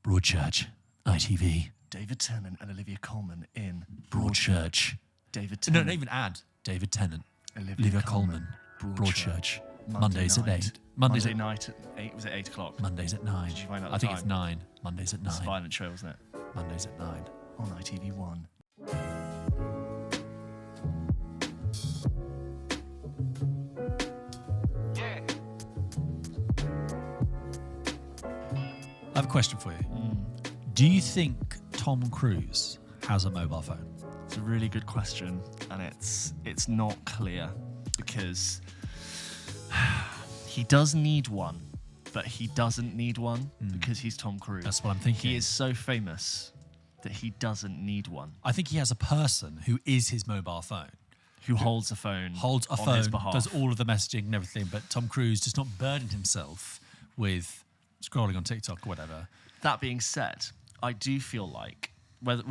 Broadchurch, ITV. David Tennant and Olivia Colman in Broadchurch. David No, Tennant. not even add. David Tennant. Olivia Colman. Broadchurch. Mondays at 8. Monday night at 8. Was it 8 o'clock? Mondays at 9. Did you find out I the think time? it's 9. Mondays at 9. It's a violent show, wasn't it? Mondays at 9. On ITV1. I have a question for you. Do you think Tom Cruise has a mobile phone? It's a really good question, and it's not clear because he does need one, but he doesn't need one because he's Tom Cruise. That's what I'm thinking. He is so famous that he doesn't need one. I think he has a person who is his mobile phone. Who holds a phone Holds a on phone, his behalf. does all of the messaging and everything, but Tom Cruise does not burden himself with scrolling on TikTok or whatever. That being said, I do feel like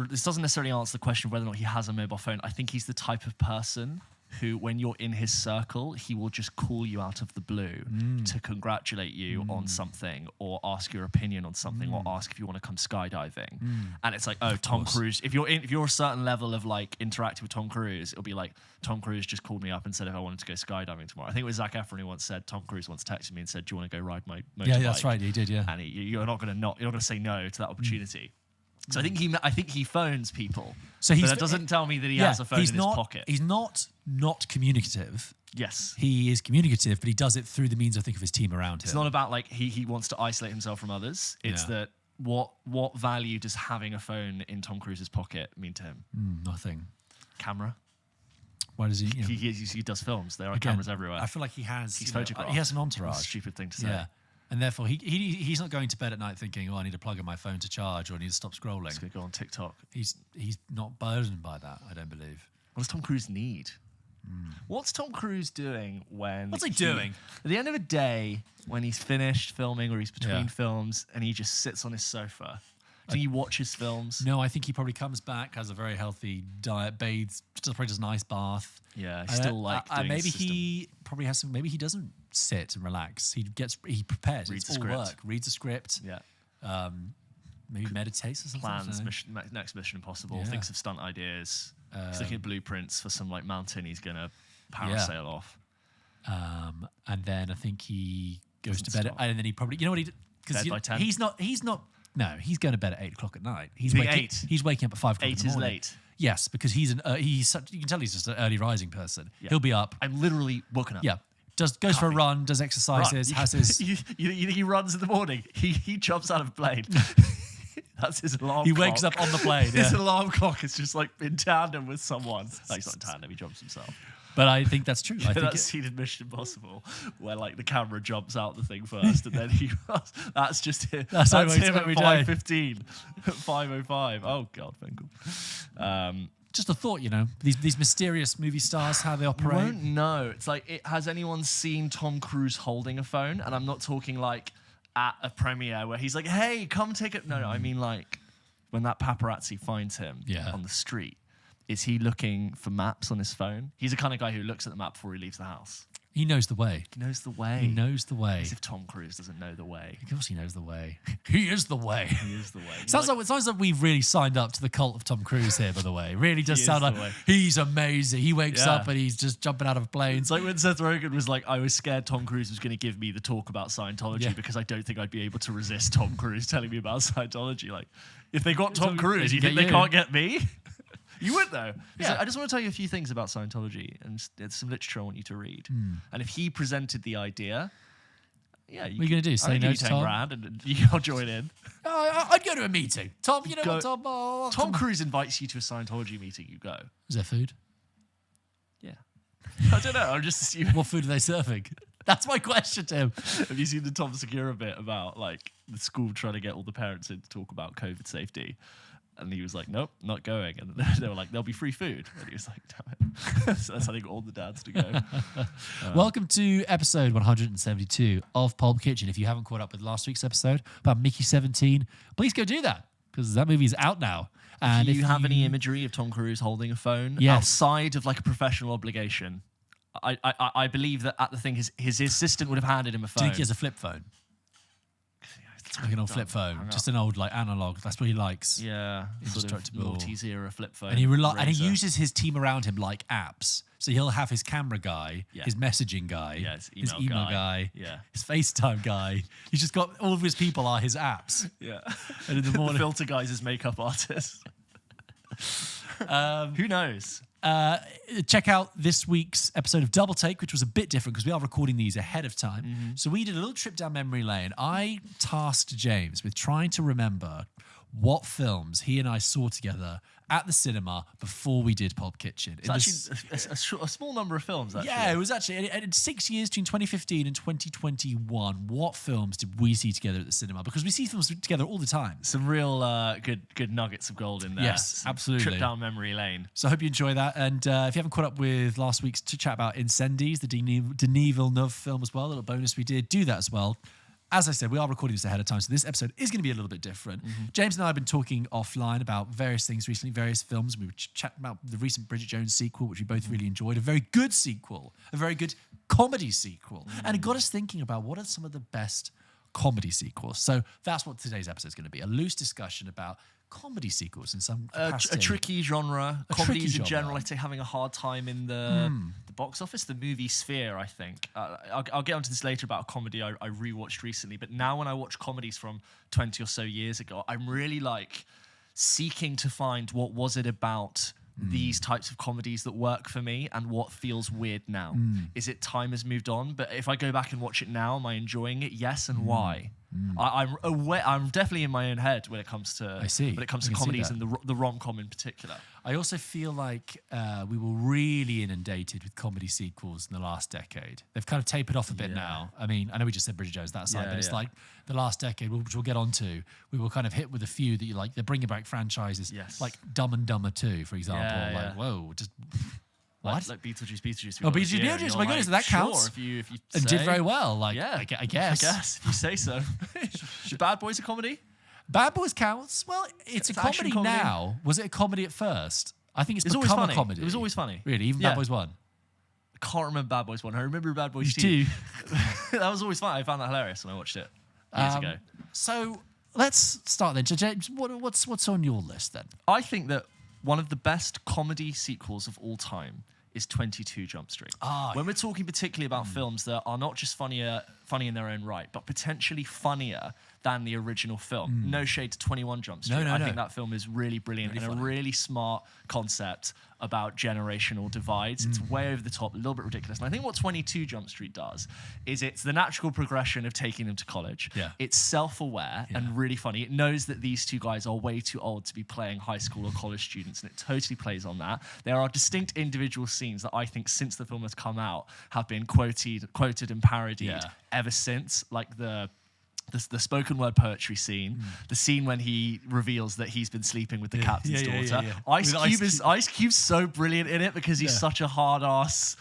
this doesn't necessarily answer the question of whether or not he has a mobile phone. I think he's the type of person who, when you're in his circle, he will just call you out of the blue to congratulate you on something or ask your opinion on something or ask if you want to come skydiving. And it's like, oh, Tom Cruise. If you're a certain level of like interacting with Tom Cruise, it'll be like, Tom Cruise just called me up and said if I wanted to go skydiving tomorrow. I think it was Zac Efron who once said, Tom Cruise once texted me and said, do you want to go ride my motorbike? Yeah, that's right. He did, yeah. And you're not going to say no to that opportunity. So I think he phones people. So but that doesn't tell me that he has a phone in his pocket. He's not communicative. Yes. He is communicative, but he does it through the means, I think, of his team around him. It's not about like he wants to isolate himself from others. It's that what value does having a phone in Tom Cruise's pocket mean to him? Nothing. Camera. Why does he? You know, He does films. There are cameras everywhere. I feel like he has. He's photographed. He has an entourage. That's a stupid thing to say. Yeah. And therefore, he's not going to bed at night thinking, oh, I need to plug in my phone to charge or I need to stop scrolling. He's going to go on TikTok. He's not burdened by that, I don't believe. What does Tom Cruise need? What's Tom Cruise doing when... What's he doing? At the end of a day, when he's finished filming or he's between films and he just sits on his sofa, do you watch his films? No, I think he probably comes back, has a very healthy diet, bathes, probably does a nice bath. Yeah, he's still like doing maybe his system. he probably has some. Maybe he doesn't sit and relax. He prepares. Reads it's the all script. work. Reads the script. Yeah. Maybe meditates or something. Plans, next Mission Impossible, thinks of stunt ideas. He's looking at blueprints for some like mountain he's going to parasail off. And then I think he goes Doesn't to bed, stop. and then he probably, you know what he, because Bed by 10? he's not. No, he's going to bed at 8 o'clock at night. He's think waking, 8? He's waking up at 5 o'clock 8 in the is morning. late. Yes, because he's such, you can tell he's just an early rising person. Yeah. He'll be up. I'm literally woken up. Yeah. Goes for a run, does exercises, has his... You think he runs in the morning? He jumps out of a plane. That's his alarm He clock. wakes up on the plane. His Yeah. alarm clock is just like in tandem with someone. No, he's not in tandem, he jumps himself. But I think that's true. I think That scene in Mission Impossible where like the camera jumps out the thing first and then he runs. That's just him. That's how he wakes him up at every day. 5:15. At 5:05. Oh God, Finkel. just a thought, these mysterious movie stars, how they I operate. won't know. It's like, has anyone seen Tom Cruise holding a phone? And I'm not talking like at a premiere where he's like, hey, come take it. No, I mean like when that paparazzi finds him on the street. Is he looking for maps on his phone? He's the kind of guy who looks at the map before he leaves the house. He knows the way. He knows the way. He knows the way. As if Tom Cruise doesn't know the way. Of course he knows the way. He is the way. He is the way. Sounds like we've really signed up to the cult of Tom Cruise here, by the way. Really does He sound is like the way. he's amazing. He wakes Yeah. up and he's just jumping out of planes. It's like when Seth Rogen was like, I was scared Tom Cruise was going to give me the talk about Scientology because I don't think I'd be able to resist Tom Cruise telling me about Scientology. Like, if they got Tom Cruise, you think they can't get me? You would, though. Yeah. Like, I just want to tell you a few things about Scientology, and there's some literature I want you to read. And if he presented the idea, what are you going to do? Say no to 10 Tom? grand and you'll join in. I'd go to a meeting. Tom, you know Go- what, Tom? Oh, Tom Cruise invites you to a Scientology meeting, you go. Is there food? Yeah. I don't know. I'm just assuming. What food are they serving? That's my question to him. Have you seen the Tom Segura bit about like the school trying to get all the parents in to talk about COVID safety? And he was like, nope, not going. And they were like, there'll be free food. And he was like, damn it. So that's how they got all the dads to go. Welcome to episode 172 of Pulp Kitchen. If you haven't caught up with last week's episode about Mickey 17, please go do that because that movie is out now. And Do if you have any imagery of Tom Cruise holding a phone outside of like a professional obligation? I believe that at the thing, his assistant would have handed him a Do you phone. think he has a flip phone? Like an old flip phone, just an old like analog. That's what he likes. Yeah, sort of Indestructible. noughties era flip phone. And he and he Razr. uses his team around him like apps. So he'll have his camera guy, his messaging guy, his email guy, yeah, his FaceTime guy. He's just got all of his people are his apps. yeah. And in the morning, The filter guy's his makeup artist. Who knows? check out this week's episode of Double Take, which was a bit different because we are recording these ahead of time. So we did a little trip down memory lane. I tasked James with trying to remember what films he and I saw together at the cinema before we did Pulp Kitchen. It's actually a small number of films, actually. Yeah, it was actually, and 6 years between 2015 and 2021, what films did we see together at the cinema? Because we see films together all the time. Some real good nuggets of gold in there. Yes, absolutely. Trip down memory lane. So I hope you enjoy that. And if you haven't caught up with last week's chat about Incendies, the Denis Villeneuve film as well, a little bonus we did, do that as well. As I said, we are recording this ahead of time, so this episode is going to be a little bit different. James and I have been talking offline about various things recently, various films. We were chatting about the recent Bridget Jones sequel, which we both really enjoyed. A very good sequel, a very good comedy sequel. And it got us thinking about what are some of the best comedy sequels. So that's what today's episode is going to be, a loose discussion about comedy sequels in some capacity. A tricky genre. Comedies in general, I'd say, having a hard time in the box office, the movie sphere, I think. I'll get onto this later about a comedy I rewatched recently, but now when I watch comedies from 20 or so years ago, I'm really like seeking to find what was it about these types of comedies that work for me and what feels weird now. Is it time has moved on? But if I go back and watch it now, am I enjoying it? Yes, and why? I'm aware. I'm definitely in my own head when it comes to comedies and the rom-com in particular. I also feel like we were really inundated with comedy sequels in the last decade. They've kind of tapered off a bit now. I mean, I know we just said Bridget Jones that side, but it's like the last decade, which we'll get onto. We were kind of hit with a few that you like. They're bringing back franchises, like Dumb and Dumber 2, for example. Whoa, just. What? Like Beetlejuice. Oh, Beetlejuice! My goodness, that counts. Sure, if you and say. Did very well. Like, yeah, I guess. If you say so. Should Bad Boys a comedy? Bad Boys counts. Well, it's a comedy now. Was it a comedy at first? I think it's become always a comedy. It was always funny. Really, even Bad Boys 1. I can't remember Bad Boys 1. I remember Bad Boys 2. That was always fun. I found that hilarious when I watched it years ago. So let's start then. So James, what's on your list then? I think that one of the best comedy sequels of all time is 22 Jump Street. When we're talking particularly about films that are not just funny in their own right, but potentially funnier than the original film. No shade to 21 Jump Street. I think that film is really brilliant and a really smart concept about generational divides. It's way over the top, a little bit ridiculous. And I think what 22 Jump Street does is it's the natural progression of taking them to college. It's self-aware and really funny. It knows that these two guys are way too old to be playing high school or college students, and it totally plays on that. There are distinct individual scenes that I think since the film has come out have been quoted and parodied ever since, like the spoken word poetry scene, the scene when he reveals that he's been sleeping with the captain's daughter. Ice Cube's so brilliant in it because he's such a hard ass.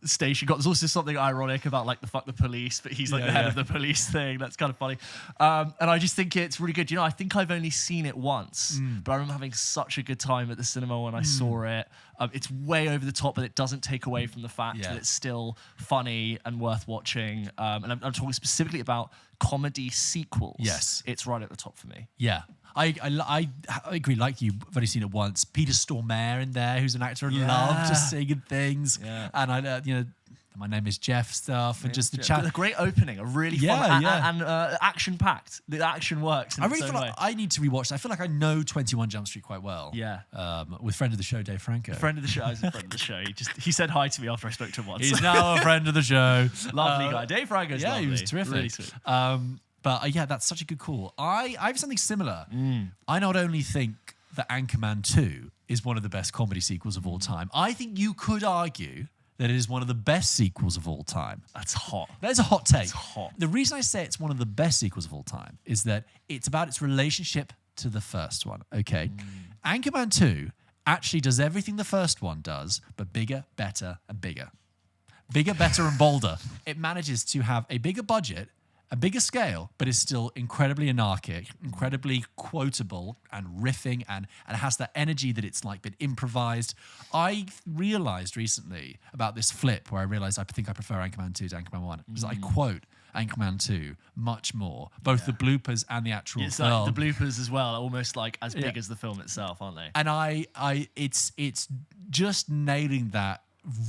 Station got. There's also something ironic about like the fuck the police, but he's like the head of the police thing. That's kind of funny. And I just think it's really good. I think I've only seen it once, but I remember having such a good time at the cinema when I saw it. It's way over the top, but it doesn't take away from the fact that it's still funny and worth watching. And I'm talking specifically about comedy sequels. Yes. It's right at the top for me. Yeah. I agree. Like you, I've only seen it once. Peter Stormare in there, who's an actor I love, just singing things. Yeah. And I, my name is Jeff stuff, and just the chat. A great opening, a really fun and action packed. The action works. I really feel like I need to rewatch that. I feel like I know 21 Jump Street quite well. Yeah. With friend of the show, Dave Franco. Friend of the show. I was a friend of the show. He said hi to me after I spoke to him once. He's now a friend of the show. Lovely guy. Dave Franco's lovely. Yeah, he was terrific. Really sweet. But that's such a good call. I have something similar. I not only think that Anchorman 2 is one of the best comedy sequels of all time, I think you could argue that it is one of the best sequels of all time. That's hot. That is a hot take. That's hot. The reason I say it's one of the best sequels of all time is that it's about its relationship to the first one, okay? Anchorman 2 actually does everything the first one does, but bigger, better, and bigger. Bigger, better, and bolder. It manages to have a bigger budget, a bigger scale, but is still incredibly anarchic, incredibly quotable and riffing, and has that energy that it's like been improvised. I realized recently about this flip where I realized I think I prefer Anchorman 2 to Anchorman 1 because I quote Anchorman 2 much more. Both the bloopers and the actual It's film. like the bloopers as well, are almost like as big as the film itself, aren't they? And it's just nailing that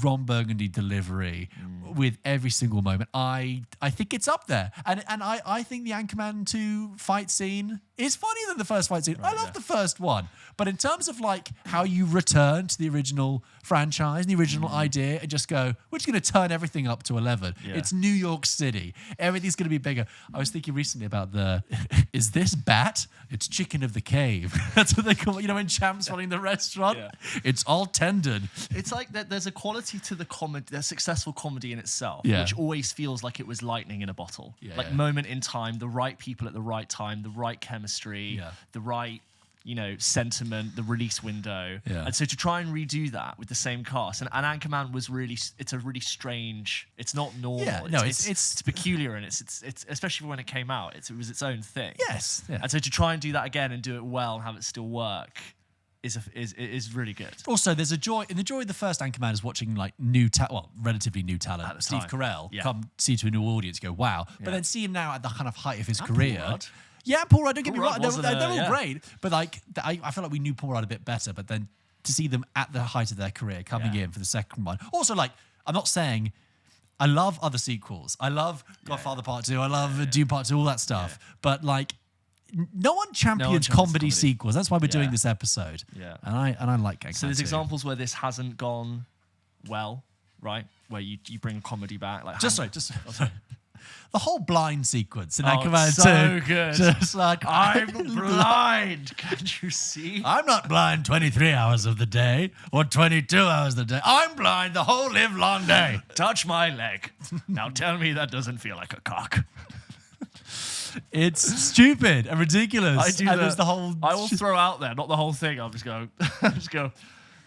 Ron Burgundy delivery with every single moment. I think it's up there. And I think the Anchorman 2 fight scene is funnier than the first fight scene. I love the first one. But in terms of like how you return to the original franchise, the original idea, and just go, we're just going to turn everything up to 11. Yeah. It's New York City. Everything's going to be bigger. I was thinking recently about is this bat? It's chicken of the cave. That's what they call it. You know, when Champ's running the restaurant, it's all tendon. It's like there's a quality to the comedy, the successful comedy in itself, Yeah. which always feels like it was lightning in a bottle. Yeah, like yeah. moment in time, the right people at the right time, the right chemistry, the right, sentiment, the release window. Yeah. And so to try and redo that with the same cast, and Anchorman was it's a really strange, it's not normal. Yeah, no, it's peculiar, and it's especially when it came out, it was its own thing. Yes. Yeah. And so to try and do that again and do it well and have it still work is really good. Also, there's a joy in the first Anchorman is watching like relatively new talent, At the Steve time. Carell, Yeah. come see to a new audience, go wow. Yeah. But then see him now at the kind of height of his And career. Paul Rudd. Yeah, Paul Rudd. Don't get me Paul wrong, Rudd they're all wasn't great. But like, I feel like we knew Paul Rudd a bit better. But then to see them at the height of their career coming in for the second one. Also, like, I'm not saying. I love other sequels. I love Godfather Part 2. I love Dune Part 2, all that stuff. Yeah. But like, no one champions champions comedy comedy. sequels. That's why we're doing Yeah. this episode. Yeah. And I like Anchorman So there's 2. examples where this hasn't gone well, right? Where you bring comedy back, like Sorry. The whole blind sequence in Anchorman it's 2. so good. Just like, I'm blind. Can't you see? I'm not blind 23 hours of the day or 22 hours of the day. I'm blind the whole live long day. Touch my leg. Now tell me that doesn't feel like a cock. It's stupid and ridiculous. I do and that. there's the whole. I will throw out there, not the whole thing. I'll just go.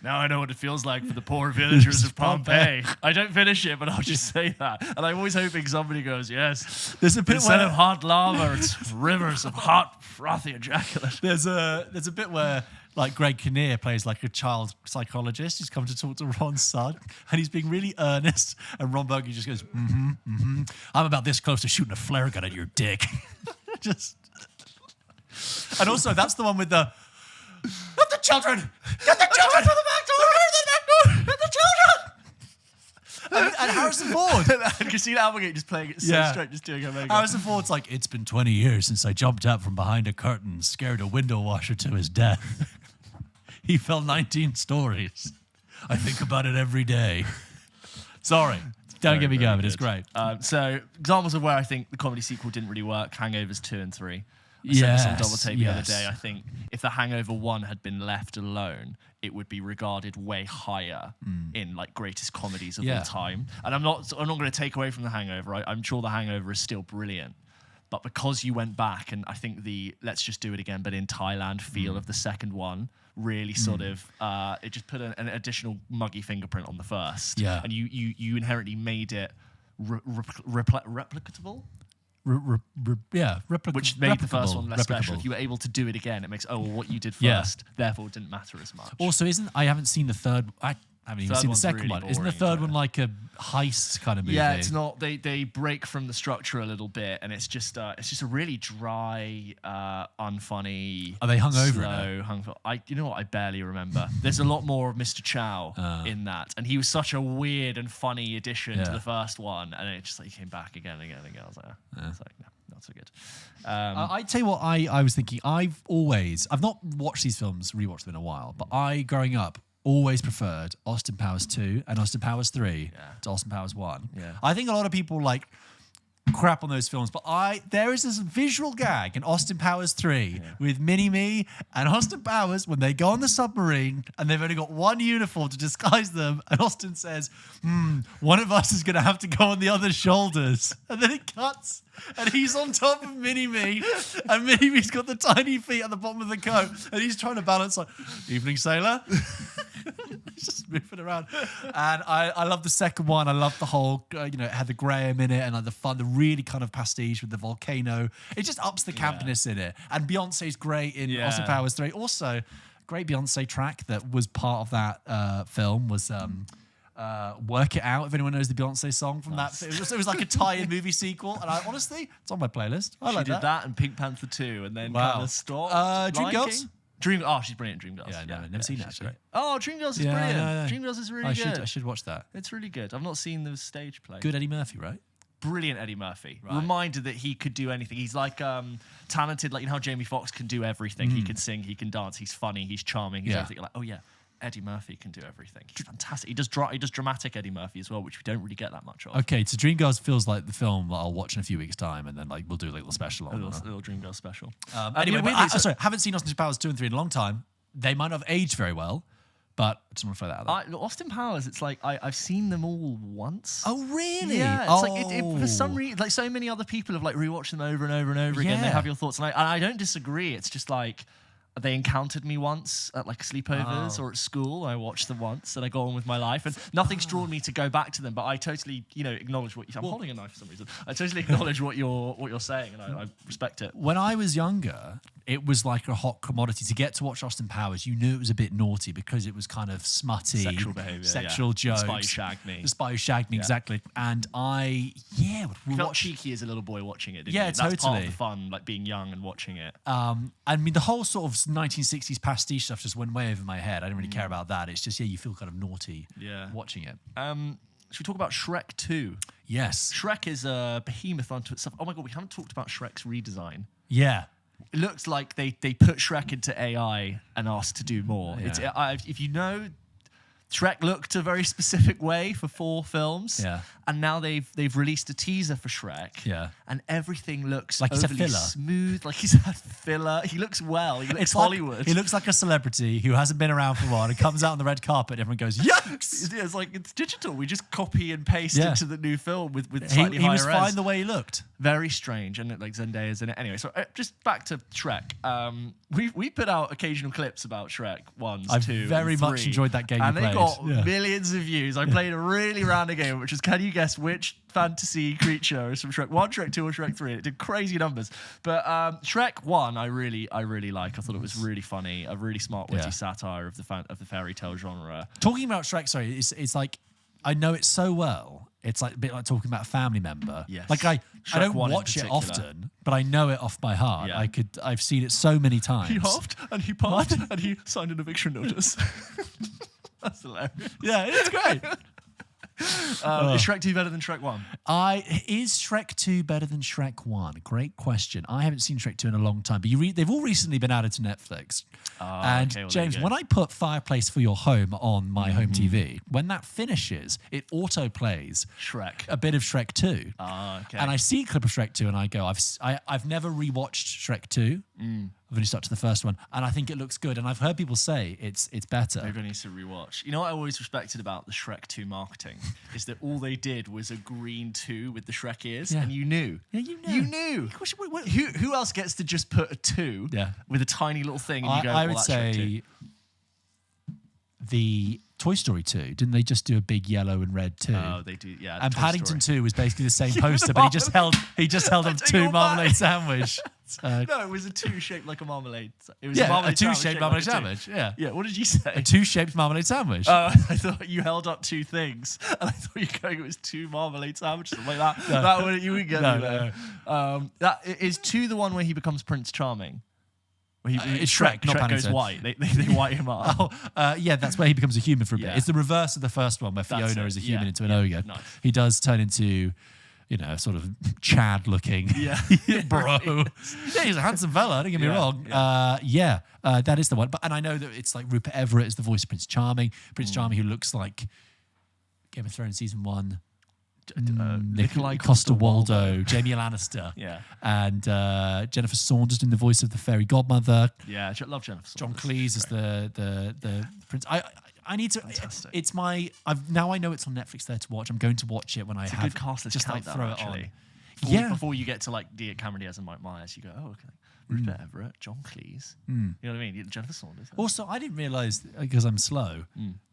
Now I know what it feels like for the poor villagers of Pompeii. I don't finish it, but I'll just say that. And I'm always hoping somebody goes, yes. There's a bit Instead where of hot lava, it's rivers of hot, frothy ejaculate. there's a bit where like Greg Kinnear plays like a child psychologist. He's come to talk to Ron's son, and he's being really earnest. And Ron Burgundy just goes, I'm about this close to shooting a flare gun at your dick. Just. And also, that's the one with the. Not the children! Get the children! To the back door! Get the children! And Harrison Ford. And Christina Applegate just playing it so straight, just doing her makeup. Harrison Ford's like, it's been 20 years since I jumped out from behind a curtain, scared a window washer to his death. He fell 19 stories. I think about it every day. Sorry. Don't get me going, but it's great. So examples of where I think the comedy sequel didn't really work: Hangovers 2 and 3. I said this on Double Take the other day. I think if the Hangover 1 had been left alone, it would be regarded way higher in like greatest comedies of all time. And I'm not going to take away from the Hangover. I'm sure the Hangover is still brilliant. But because you went back, and I think the let's just do it again, but in Thailand feel of the second one really sort of it just put an additional muggy fingerprint on the first. Yeah. And you inherently made it replicable. Which made the first one less special. If you were able to do it again, it makes what you did first, therefore it didn't matter as much. Also, I haven't seen the third. I haven't even seen the second really one. Isn't the boring, third one like a heist kind of movie? Yeah, it's not. They break from the structure a little bit, and it's just a really dry, unfunny. Are they hungover Slow, you know what? I barely remember. There's a lot more of Mr. Chow in that, and he was such a weird and funny addition to the first one, and it just like came back again and again and again. I was like, it's like no, not so good. I tell you what, I was thinking. I've not watched these films, rewatched them in a while, but growing up, always preferred Austin Powers 2 and Austin Powers 3 to Austin Powers 1. Yeah. I think a lot of people like crap on those films, but there is this visual gag in Austin Powers 3 with Mini-Me and Austin Powers when they go on the submarine and they've only got one uniform to disguise them, and Austin says, one of us is going to have to go on the other's shoulders. And then it cuts and he's on top of Mini-Me, and Mini-Me's got the tiny feet at the bottom of the coat, and he's trying to balance like, evening sailor. He's just moving around. And I love the second one. I love the whole, it had the Graham in it, and like the really kind of pastiche with the volcano. It just ups the campiness in it. And Beyonce's great in Austin Powers 3. Also, great Beyonce track that was part of that film was Work It Out, if anyone knows the Beyonce song from that. It was like a tie-in movie sequel, and honestly, it's on my playlist. I like She did that and Pink Panther 2, and then kind of stopped. Dreamgirls? She's brilliant in Dreamgirls. Yeah, no, I've never seen that, actually. Great. Oh, Dreamgirls is brilliant. Dreamgirls is really good. I should watch that. It's really good. I've not seen the stage play. Good Eddie Murphy, right? Brilliant Eddie Murphy. Right. Reminder that he could do anything. He's like talented, like you know how Jamie Foxx can do everything. He can sing, he can dance, he's funny, he's charming, he's everything. You're like, oh yeah, Eddie Murphy can do everything. He's fantastic. He does dramatic Eddie Murphy as well, which we don't really get that much of. Okay, so Dreamgirls feels like the film that I'll watch in a few weeks' time, and then like we'll do like a little special on A little Dreamgirls special. Anyway, sorry, haven't seen Austin Powers 2 and 3 in a long time. They might not have aged very well, but I just want to throw that out there. Austin Powers, it's like I've seen them all once. Oh, really? Yeah. It's like for some reason, like so many other people have like rewatched them over and over and over again. They have your thoughts, and I don't disagree. It's just like they encountered me once at like sleepovers or at school. I watched them once, and I go on with my life, and nothing's drawn me to go back to them. But I totally, acknowledge what I'm holding a knife for some reason. I totally acknowledge what you're saying, and I respect it. When I was younger, it was like a hot commodity to get to watch Austin Powers. You knew it was a bit naughty because it was kind of smutty, sexual behavior, sexual jokes. The Spy Who Shagged Me. The Spy Who Shagged Me, exactly. And I, we felt cheeky as a little boy watching it. Didn't Yeah, you? That's totally. part of the fun, like being young and watching it. I mean, the whole sort of 1960s pastiche stuff just went way over my head. I didn't really care about that. It's just, you feel kind of naughty watching it. Should we talk about Shrek 2? Yes. Shrek is a behemoth unto itself. Oh my God, we haven't talked about Shrek's redesign. Yeah. It looks like they put Shrek into AI and asked to do more. Yeah. If you know, Shrek looked a very specific way for 4 films. Yeah. And now they've released a teaser for Shrek. Yeah. And everything looks like he's a overly filler. smooth. Like he's had filler. He looks well. He looks It's Hollywood. He looks like a celebrity who hasn't been around for a while and comes out on the red carpet and everyone goes, yucks! It's like it's digital. We just copy and paste into the new film with slightly he higher was res. fine the way he looked. Very strange, and like Zendaya's in it. Anyway, so just back to Shrek. We put out occasional clips about Shrek 1, 2, I very and much 3, enjoyed that game and you they played. got millions of views. I played a really random game, which is can you guess which fantasy creature is from Shrek 1, Shrek 2, or Shrek 3? It did crazy numbers, but Shrek 1 I really like. I thought it was really funny, a really smart, witty satire of the fairy tale genre. Talking about Shrek, sorry, it's like I know it so well. It's like a bit like talking about a family member. Yes. Like I don't 1 in watch it particular. often, but I know it off by heart. Yeah. I've seen it so many times. He huffed and he puffed and he signed an eviction notice. That's hilarious. Yeah, it's great. Is Shrek 2 better than Shrek 1? Is Shrek 2 better than Shrek 1? Great question. I haven't seen Shrek 2 in a long time, but they've all recently been added to Netflix. And okay, well, James, when I put Fireplace for Your Home on my home TV, when that finishes, it auto plays Shrek. a bit of Shrek 2. Okay. And I see a clip of Shrek 2 and I go, I've never rewatched Shrek 2. I've only stuck to the first one, and I think it looks good. And I've heard people say it's better. Maybe I need to rewatch. You know what I always respected about the Shrek 2 marketing is that all they did was a green 2 with the Shrek ears, and you knew. Yeah, you knew. You knew. Who else gets to just put a 2 with a tiny little thing and you go, I would that's Shrek 2? say the Toy Story 2, didn't they just do a big yellow and red 2? Oh, they do, yeah. And Toy Paddington Story. 2 was basically the same poster, but he just held up 2 marmalade sandwich. No, it was a 2 shaped like a marmalade. It was Yeah, a marmalade a 2-shaped marmalade like a 2. sandwich. Yeah. Yeah, what did you say? A 2-shaped marmalade sandwich. I thought you held up 2 things, and I thought you were going, it was 2 marmalade sandwiches, something like that. No. That would you would get No, me there. That is 2 the one where he becomes Prince Charming. Where it's Shrek, not Shrek goes Paddington. white. They white him up. Yeah, that's where he becomes a human for a bit. Yeah. It's the reverse of the first one where That's Fiona it. is a human Yeah. into an ogre. Nice. He does turn into, sort of Chad-looking bro. Yeah, he's a handsome fella, don't get me wrong. That is the one. And I know that it's like Rupert Everett is the voice of Prince Charming. Prince Charming, who looks like Game of Thrones season 1. Nikolai Coster-Waldau, Jamie Lannister, and Jennifer Saunders doing the voice of the fairy godmother. Yeah, I love Jennifer Saunders. John Cleese is the prince. I need to. Fantastic. It's my. Now I know it's on Netflix there to watch. I'm going to watch it when I It's a have good cast. Let's just count like that, throw it actually. on. Before you get to like Cameron Diaz and Mike Myers, you go, oh, okay. Rupert Everett, John Cleese. You know what I mean? Jennifer Saunders. Also, I didn't realize because I'm slow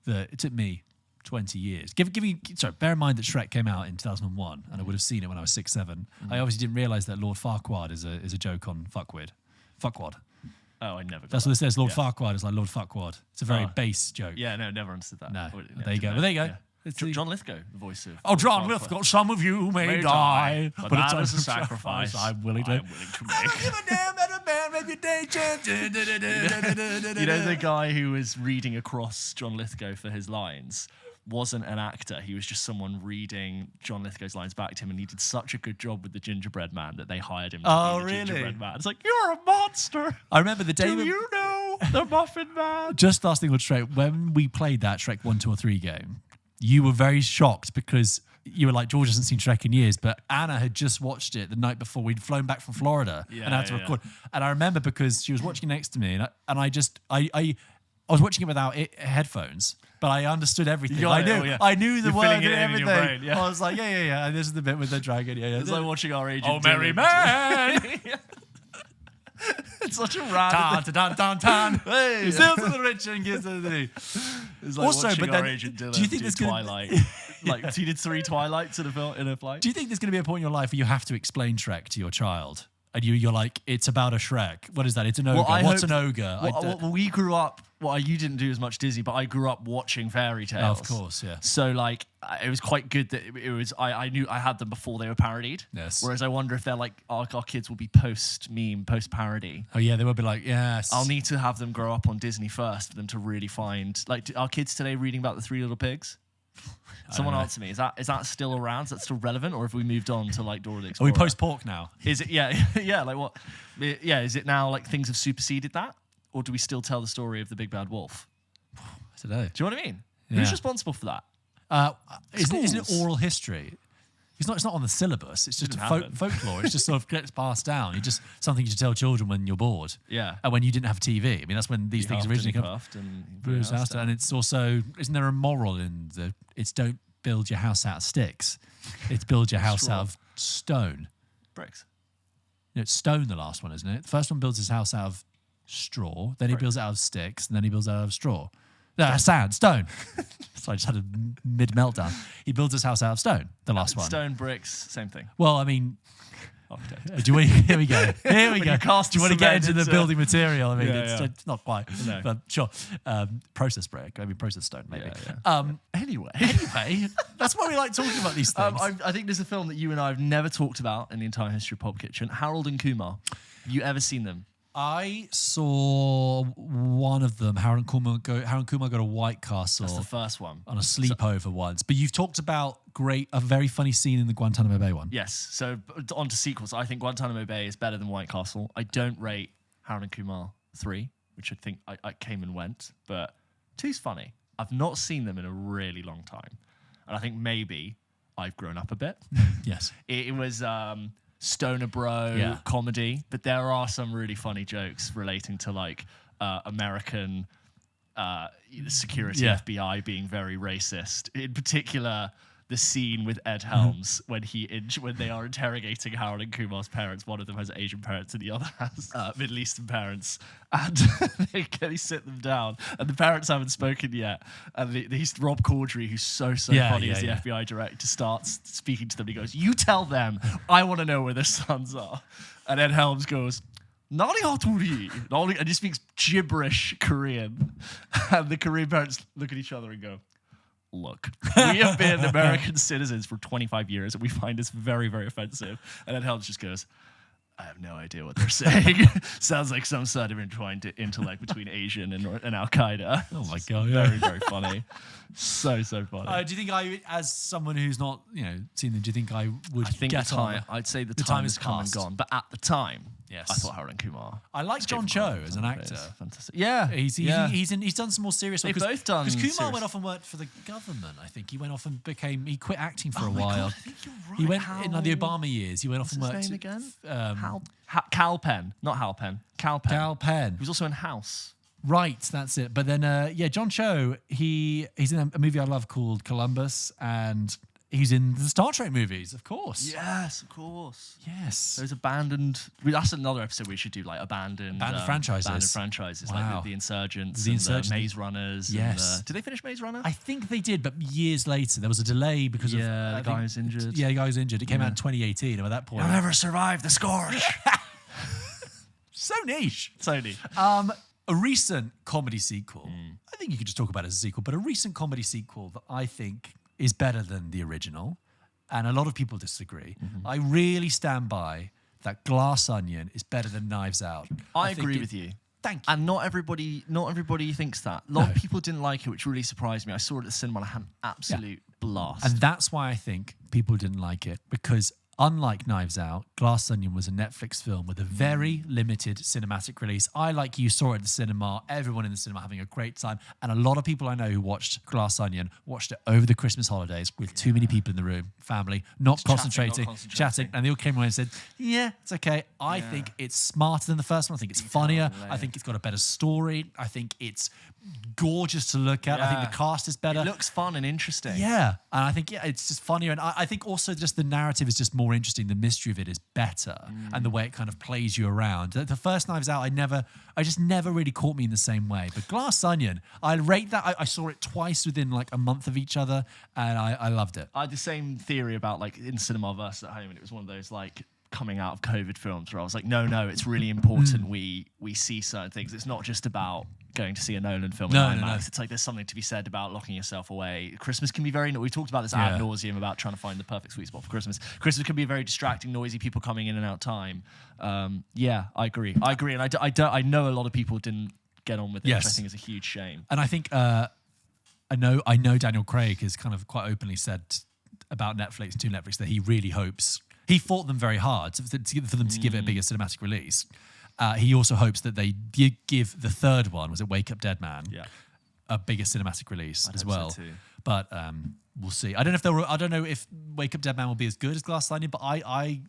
that it took me 20 years. Bear in mind that Shrek came out in 2001 and I would have seen it when I was 6, 7. I obviously didn't realise that Lord Farquaad is a joke on fuckwid. Fuckwad. Oh, I never got That's that. what it says. Lord Farquaad is like Lord Fuckwad. It's a very base joke. Yeah, no, never understood that. No. Well, There you go. Well, there you go. Yeah. John Lithgow, the voice of. Oh, John Lithgow, some of you may die, but that is a sacrifice I'm willing to make. I don't give a damn that a man reputation. You know the guy who was reading across John Lithgow for his lines wasn't an actor. He was just someone reading John Lithgow's lines back to him, and he did such a good job with the gingerbread man that they hired him to be the gingerbread man. It's like, you're a monster. I remember the day. Do you know the Muffin Man? Just last thing with Shrek, when we played that Shrek 1, 2, or 3 game, you were very shocked because you were like, George hasn't seen Shrek in years, but Anna had just watched it the night before. We'd flown back from Florida and had to record. And I remember because she was watching next to me, and I was watching it without headphones, but I understood everything. I knew the word and everything. Brain, yeah. I was like, yeah. And this is the bit with the dragon. Yeah. It's like watching our agent. Oh, merry man! It's such a random. Tan. Hey, sells to the rich and gives to the needy. It's like also, watching our agent Dylan do you think do Twilight? Like he did 3 Twilights in a flight. Do you think there's going to be a point in your life where you have to explain Shrek to your child? And you're like, it's about a Shrek. What is that? It's an ogre. What's an ogre? Well, we grew up. Well, you didn't do as much Disney, but I grew up watching fairy tales. Oh, of course, yeah. So like, it was quite good that it was. I knew I had them before they were parodied. Yes. Whereas I wonder if they're like our kids will be post meme, post parody. Oh yeah, they will be like, yes. I'll need to have them grow up on Disney first for them to really find. Like, are kids today reading about the 3 Little Pigs? Someone answer me. Is that still around? Is that still relevant, or have we moved on to like Dora the Explorer? Are we post pork now? Is it? Yeah, yeah. Like what? Yeah. Is it now like things have superseded that, or do we still tell the story of the big bad wolf? I don't know. Do you know what I mean? Yeah. Who's responsible for that? Isn't it oral history? It's not on the syllabus. It's just folklore. It's just sort of gets passed down. It's just something you should tell children when you're bored. Yeah. And when you didn't have TV. I mean, that's when these things originally come. And it's also, isn't there a moral in it's don't build your house out of sticks. It's build your house out of stone. Bricks. It's stone, the last one, isn't it? The first one builds his house out of straw. Then he builds it out of sticks. And then he builds it out of straw. Stone. So I just had a mid-meltdown. He builds his house out of stone, the last one. Stone, bricks, same thing. Well, I mean... Architect. Here we go. Do you want to get into the building material? I mean, it's not quite. No. But sure. Process brick. I mean, process stone, maybe. Yeah. Anyway, that's why we like talking about these things. I think there's a film that you and I have never talked about in the entire history of Pulp Kitchen. Harold and Kumar. Have you ever seen them? I saw one of them. Harold and Kumar go to White Castle. That's the first one. On a sleepover once. But you've talked about a very funny scene in the Guantanamo Bay one. Yes. So on to sequels. I think Guantanamo Bay is better than White Castle. I don't rate Harold and Kumar 3, which I think I came and went. But 2's funny. I've not seen them in a really long time. And I think maybe I've grown up a bit. Yes. It was... stoner bro comedy, but there are some really funny jokes relating to like American security, FBI being very racist. In particular, the scene with Ed Helms when they are interrogating Harold and Kumar's parents. One of them has Asian parents and the other has Middle Eastern parents, and they sit them down, and the parents haven't spoken yet. And he's Rob Corddry, who's so funny as the FBI director, starts speaking to them. He goes, "You tell them, I want to know where their sons are." And Ed Helms goes, "Nani haturi," and he speaks gibberish Korean, and the Korean parents look at each other and go, "Look, we have been American citizens for 25 years, and we find this very, very offensive." And then Helms just goes, "I have no idea what they're saying." Sounds like some sort of entwined intellect between Asian and Al Qaeda. Oh my god, very, very funny. So funny. Do you think as someone who's not seen them, do you think I would? I'd say the time has come and gone, but at the time, yes, I thought Harold and Kumar. I like John Cho as an actor. Fantastic. Yeah, he's done some more serious. They've both done. Because Kumar went off and worked for the government. I think he went off and he quit acting for a while. God, I think you're right. He went in the Obama years. He went off and worked. His name again? Cal Penn, not Hal Penn. Cal Penn. Cal Penn. He was also in House. Right, that's it. But then, John Cho, he's in a movie I love called Columbus, and he's in the Star Trek movies, of course. Yes, of course. Yes. Those abandoned... That's another episode we should do, like abandoned franchises. Abandoned franchises, wow. like the Insurgents, the Maze Runners. Yes. Did they finish Maze Runner? I think they did, but years later. There was a delay because of... the guy was injured. Yeah, the guy was injured. It came out in 2018, and at that point... You'll never survive the scourge. So niche. So niche. A recent comedy sequel, I think you could just talk about it as a sequel, but a recent comedy sequel that I think is better than the original, and a lot of people disagree. Mm-hmm. I really stand by that Glass Onion is better than Knives Out. I think agree with you. Thank you. And not everybody thinks that. A lot of people didn't like it, which really surprised me. I saw it at the cinema and I had an absolute blast. And that's why I think people didn't like it, because unlike Knives Out, Glass Onion was a Netflix film with a very limited cinematic release. I, like you, saw it at the cinema, everyone in the cinema having a great time. And a lot of people I know who watched Glass Onion watched it over the Christmas holidays with too many people in the room, family, not concentrating, chatting. And they all came away and said, yeah, it's okay. I think it's smarter than the first one. I think it's funnier. I think it's got a better story. I think it's gorgeous to look at. I think the cast is better. It looks fun and interesting. Yeah. And I think, it's just funnier. And I think also just the narrative is just more interesting. The mystery of it is better. And the way it kind of plays you around. The first Knives Out, I just never really caught me in the same way. But Glass Onion, I rate that. I saw it twice within like a month of each other, and I loved it. I had the same theory about like in cinema versus at home, and it was one of those like coming out of COVID films where I was like, no, it's really important we see certain things. It's not just about going to see a Nolan film in IMAX. No. It's like there's something to be said about locking yourself away. Christmas can be we talked about this ad nauseum about trying to find the perfect sweet spot for Christmas. Christmas can be a very distracting, noisy, people coming in and out time. I agree. And I know a lot of people didn't get on with it, which I think is a huge shame. And I think I know Daniel Craig has kind of quite openly said about Netflix, to Netflix, that he really hopes, he fought them very hard for them to give it a bigger cinematic release. He also hopes that they give the third one, was it Wake Up Dead Man, a bigger cinematic release as well. So too. But we'll see. I don't know if Wake Up Dead Man will be as good as Glass Onion, but I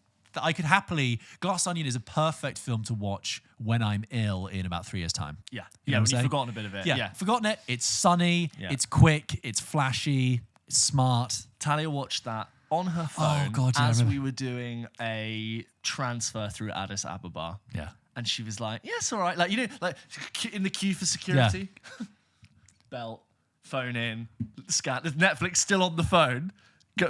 could happily. Glass Onion is a perfect film to watch when I'm ill in about 3 years' time. Yeah, when you've forgotten a bit of it. Yeah, forgotten it. It's sunny. Yeah. It's quick. It's flashy. It's smart. Talia watched that on her phone as we were doing a transfer through Addis Ababa. Yeah. And she was like, "Yes, all right." Like, like in the queue for security. Yeah. Belt, phone in, scan. There's Netflix still on the phone.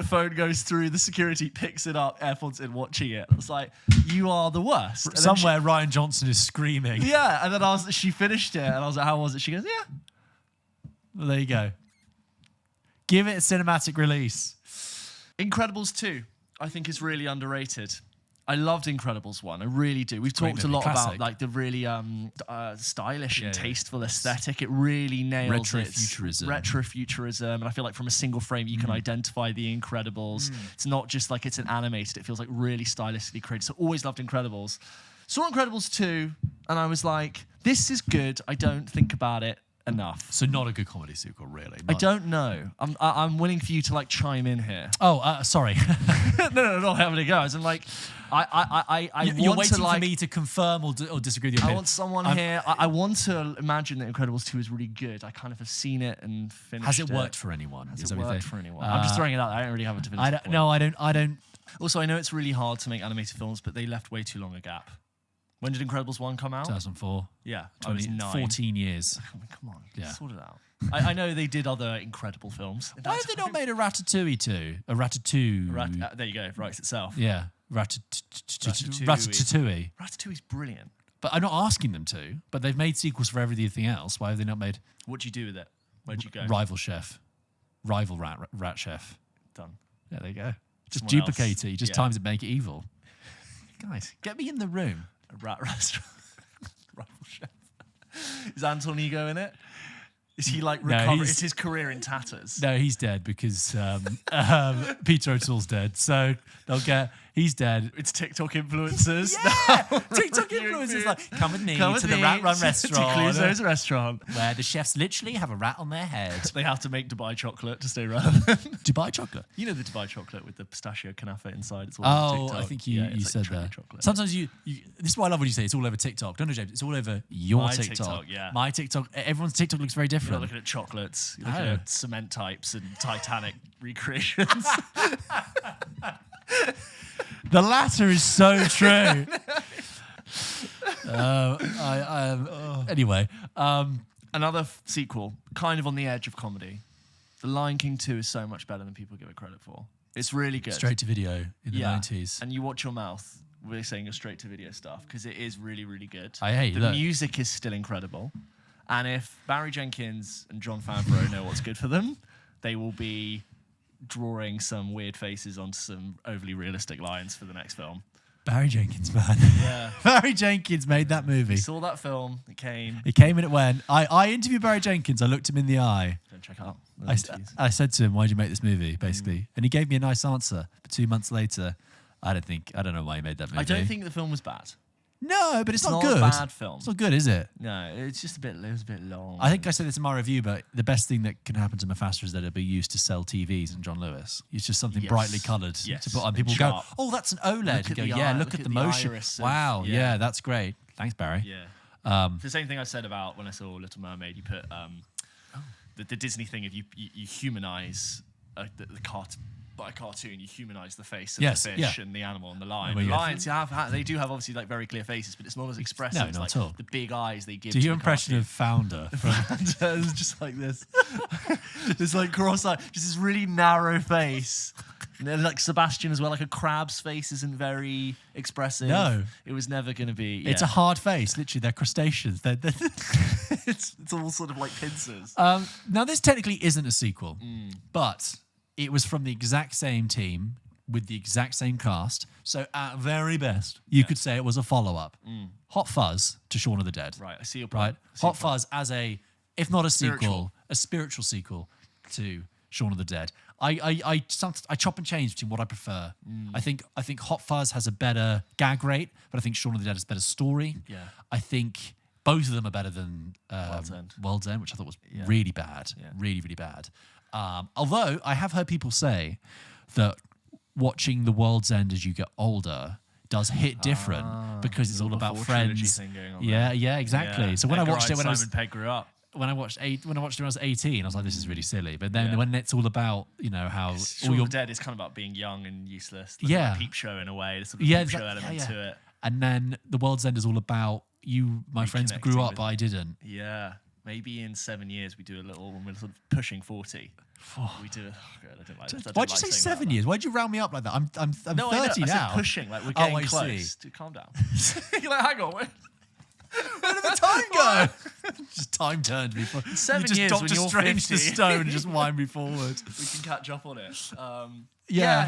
Phone goes through, the security picks it up, AirPods in, watching it. I was like, you are the worst. And somewhere Ryan Johnson is screaming. Yeah, and then she finished it, and I was like, how was it? She goes, yeah. Well, there you go. Give it a cinematic release. Incredibles 2, I think, is really underrated. I loved Incredibles 1. I really do. We've talked a lot about like the really stylish and tasteful aesthetic. It really nails retrofuturism. And I feel like from a single frame, you can identify the Incredibles. It's not just like it's an animated. It feels like really stylistically created. So always loved Incredibles. Saw Incredibles 2, and I was like, this is good. I don't think about it enough. So not a good comedy sequel, really. I don't know. I'm willing for you to like chime in here. Oh, sorry. no, not having a go. As in, like, you're want waiting to, like, for me to confirm or disagree with you. I want someone here. I want to imagine that Incredibles 2 is really good. I kind of have seen it and finished it. Has it worked for anyone? Has it worked for anyone? I'm just throwing it out there. I don't really have a definitive point. No, I don't. Also, I know it's really hard to make animated films, but they left way too long a gap. When did Incredibles 1 come out? 2004. Yeah, I was 9. 14 years. Oh, come on, sort it out. I know they did other incredible films. Why have they not made a Ratatouille 2? A Ratatouille. There you go, writes itself. Yeah, Ratatouille. Ratatouille's brilliant. But I'm not asking them to, but they've made sequels for everything else. Why have they not made... What'd you do with it? Where'd you go? Rival rat chef. Done. Yeah, there you go. Just duplicate it. You just times it, make it evil. Guys, get me in the room. A rat restaurant. Rival chef. Is Anton Ego in it? Is he like recovering? Is his career in tatters? No, he's dead because Peter O'Toole's dead. So he's dead. It's TikTok influencers. Yeah, TikTok influencers like come with me to the Rat Run restaurant. To Cluzo's restaurant, where the chefs literally have a rat on their head. They have to make Dubai chocolate to stay relevant. Dubai chocolate. You know the Dubai chocolate with the pistachio kanafa inside. It's all over TikTok. I think you said that. Chocolate. Sometimes you. This is what I love when you say it's all over TikTok. Don't know, James. It's all over your TikTok. Yeah. My TikTok. Everyone's TikTok looks very different. You're not looking at chocolates. You're looking at cement types and Titanic recreations. The latter is so true. Anyway, another sequel, kind of on the edge of comedy. The Lion King 2 is so much better than people give it credit for. It's really good. Straight to video in the 90s. And you watch your mouth. We're saying your straight to video stuff because it is really, really good. The music is still incredible. And if Barry Jenkins and John Favreau know what's good for them, they will be drawing some weird faces onto some overly realistic lines for the next film. Barry Jenkins, man. Yeah. Barry Jenkins made that movie. We saw that film. It came. It came and it went. I interviewed Barry Jenkins. I looked him in the eye. Go and check out. I said to him, "Why'd you make this movie?" Basically, and he gave me a nice answer. But 2 months later, I don't know why he made that movie. I don't think the film was bad. No, but it's not not good. a bad film. It's not good, is it? No, it's just it was a bit long. I think I said this in my review, but the best thing that can happen to Mufasa is that it'll be used to sell TVs and John Lewis. It's just something brightly coloured to put on. People go, "Oh, that's an OLED." And go, "Yeah, look at the motion. Wow, yeah, that's great. Thanks, Barry." Yeah. It's the same thing I said about when I saw Little Mermaid. You put the Disney thing of you humanize the by a cartoon, you humanize the face of the fish and the animal and the lion. The lions, they do have obviously like very clear faces, but it's not as expressive. No, not at all. The big eyes they give. Do your impression of Founder? It's just like this. It's like cross-eyed, just this really narrow face. And then like Sebastian as well, like a crab's face isn't very expressive. No. It was never going to be. Yeah. It's a hard face. Literally, they're crustaceans. It's all sort of like pincers. Now, this technically isn't a sequel, but it was from the exact same team with the exact same cast. So at very best, you could say it was a follow-up. Hot Fuzz to Shaun of the Dead. Right, I see your point. Right? Hot Fuzz as a, if not a sequel, a spiritual sequel to Shaun of the Dead. I chop and change between what I prefer. I think Hot Fuzz has a better gag rate, but I think Shaun of the Dead has a better story. Yeah. I think both of them are better than World's End. which I thought was really bad. Yeah. Really, really bad. Although I have heard people say that watching The World's End as you get older does hit different because it's all about friends. Yeah, exactly. Yeah. So when I watched it Simon Pegg grew up. When I watched it when I was 18, I was like, this is really silly. But then when it's all about, how Shaun of the Dead is kind of about being young and useless. Like a peep show in a way. There's a peep show element to it. And then The World's End is all about my friends grew up, but I didn't. Yeah. Maybe in 7 years we do a little, when we're sort of pushing 40. We do. God, I don't like that. Why'd you say 7 years? Why'd you round me up like that? I'm 30 now. I said pushing, like we're getting close. See. Dude, calm down. You're like, hang on, where did the time go? Just time turned before. 7 years when you're Strange 50. to stone and just wind me forward. We can catch up on it.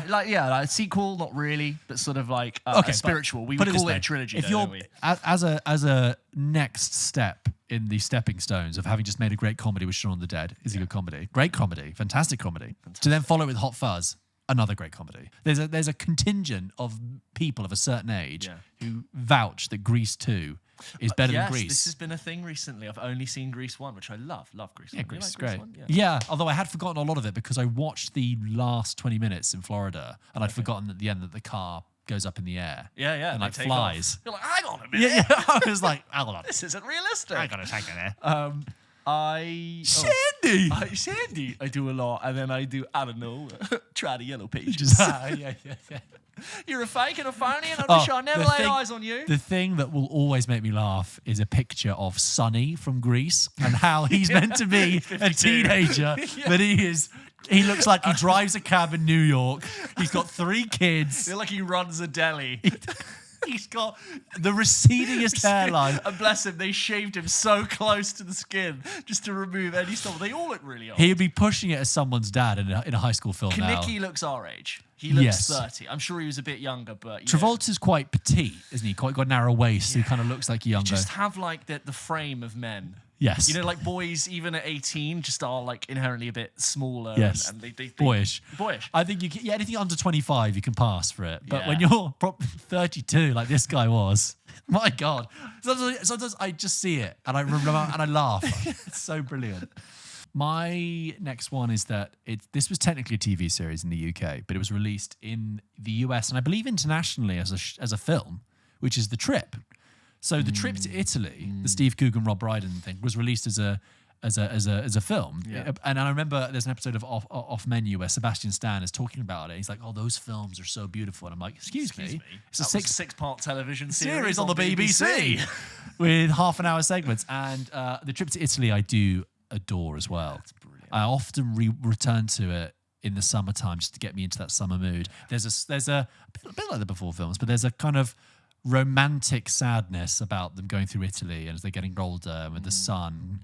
Like a sequel, not really, but sort of like a spiritual. We would call it a trilogy, don't we? As a next step in the stepping stones of having just made a great comedy with Shaun of the Dead is a good comedy. Great comedy, fantastic comedy. To then follow it with Hot Fuzz, another great comedy. There's a contingent of people of a certain age who vouch that Grease 2 is better than Grease. This has been a thing recently. I've only seen Grease 1, which I love. Love Grease 1. Yeah, Grease is great. Yeah, although I had forgotten a lot of it because I watched the last 20 minutes in Florida and I'd forgotten at the end that the car goes up in the air. Yeah. And like flies. Off. You're like, hang on a minute. Yeah. I was like, hold on. This isn't realistic. I gotta take it there. Sandy. I do a lot, and then I do, I don't know, try the yellow pages. Yeah. You're a fake and a phony, and I'm sure I never lay eyes on you. The thing that will always make me laugh is a picture of Sonny from Grease and how he's meant to be a teenager, but he looks like he drives a cab in New York. He's got 3 kids. Like he runs a deli. He's got the recedingest hairline. And bless him, they shaved him so close to the skin just to remove any stuff. They all look really old. He'd be pushing it as someone's dad in a high school film now. Kaneki looks our age. He looks 30. I'm sure he was a bit younger, but... Travolta's quite petite, isn't he? Quite got a narrow waist, so he kind of looks like younger. Just have like the frame of men. Yes. Like boys, even at 18, just are like inherently a bit smaller. Yes. And they boyish. I think you can, anything under 25, you can pass for it. But when you're 32, like this guy was, my God. Sometimes I just see it and I remember and I laugh. It's so brilliant. My next one is that this was technically a TV series in the UK, but it was released in the US and I believe internationally as a film, which is The Trip. So The Trip to Italy, the Steve Coogan, Rob Brydon thing, was released as a film. Yeah. And I remember there's an episode of Off Menu where Sebastian Stan is talking about it. He's like, "Oh, those films are so beautiful." And I'm like, "Excuse me. It's a six-part television series on the BBC with half-an-hour segments." And The Trip to Italy, I do adore as well. That's brilliant. I often return to it in the summertime just to get me into that summer mood. There's a bit like the Before films, but there's a kind of romantic sadness about them going through Italy and as they're getting older with the sun.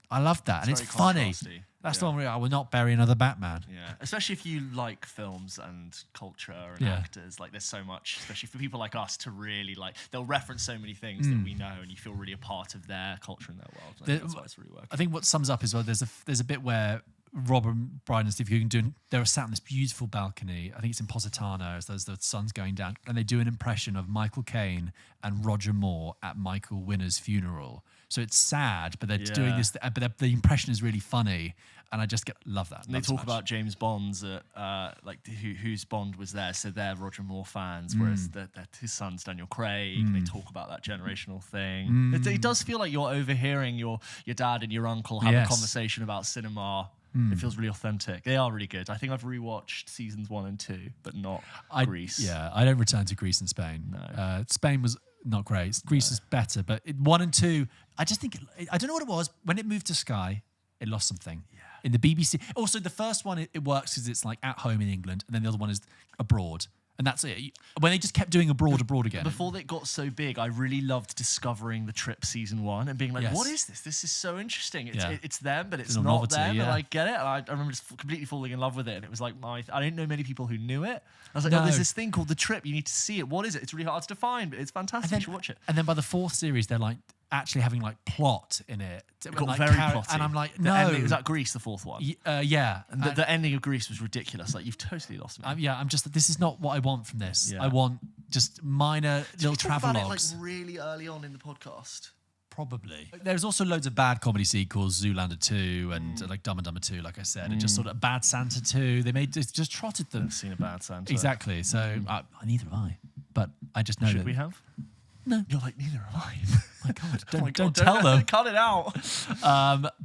I love that. And it's very funny. contrasty. That's the one where I will not bury another Batman. Yeah, especially if you like films and culture and actors. Like, there's so much, especially for people like us, to really like. They'll reference so many things that we know, and you feel really a part of their culture and their world. And I think that's why it's really working. I think what sums up is, well, there's a bit where Rob and Brian and Steve Coogan they're sat on this beautiful balcony. I think it's in Positano as the sun's going down, and they do an impression of Michael Caine and Roger Moore at Michael Winner's funeral. So it's sad, but they're doing this. But the impression is really funny, and I just love that. And they talk about James Bond's whose Bond was there, so they're Roger Moore fans, whereas his son's Daniel Craig. And they talk about that generational thing. It does feel like you're overhearing your dad and your uncle have a conversation about cinema. It feels really authentic. They are really good. I think I've rewatched seasons 1 and 2, but not Greece. Yeah, I don't return to Greece and Spain. No. Spain was not great. Greece is better, but 1 and 2, I just think I don't know what it was. When it moved to Sky, it lost something. Yeah. In the BBC. Also, the first one it works because it's like at home in England, and then the other one is abroad. And that's it. When they just kept doing abroad again. Before they got so big, I really loved discovering The Trip season 1 and being like, what is this? This is so interesting. It's them, but it's not novelty, them. And I get it. And I remember just completely falling in love with it. And it was like, I didn't know many people who knew it. I was like, there's this thing called The Trip. You need to see it. What is it? It's really hard to define, but it's fantastic. You should watch it. And then by the 4th series, they're like actually having like plot in it. It got very plotty. And I'm like, no. Ending, was that Greece, the 4th one? Yeah. And the ending of Greece was ridiculous. Like, you've totally lost me. I'm just, this is not what I want from this. Yeah. I want just minor little travel logs. Like really early on in the podcast. Probably. There's also loads of bad comedy sequels, Zoolander 2 and like Dumb and Dumber 2, like I said, and just sort of Bad Santa 2. They just trotted them. I've seen a Bad Santa. Exactly. So neither have I. But I just know Should we have? No. You're like, neither have I. My God, don't tell them. Cut it out.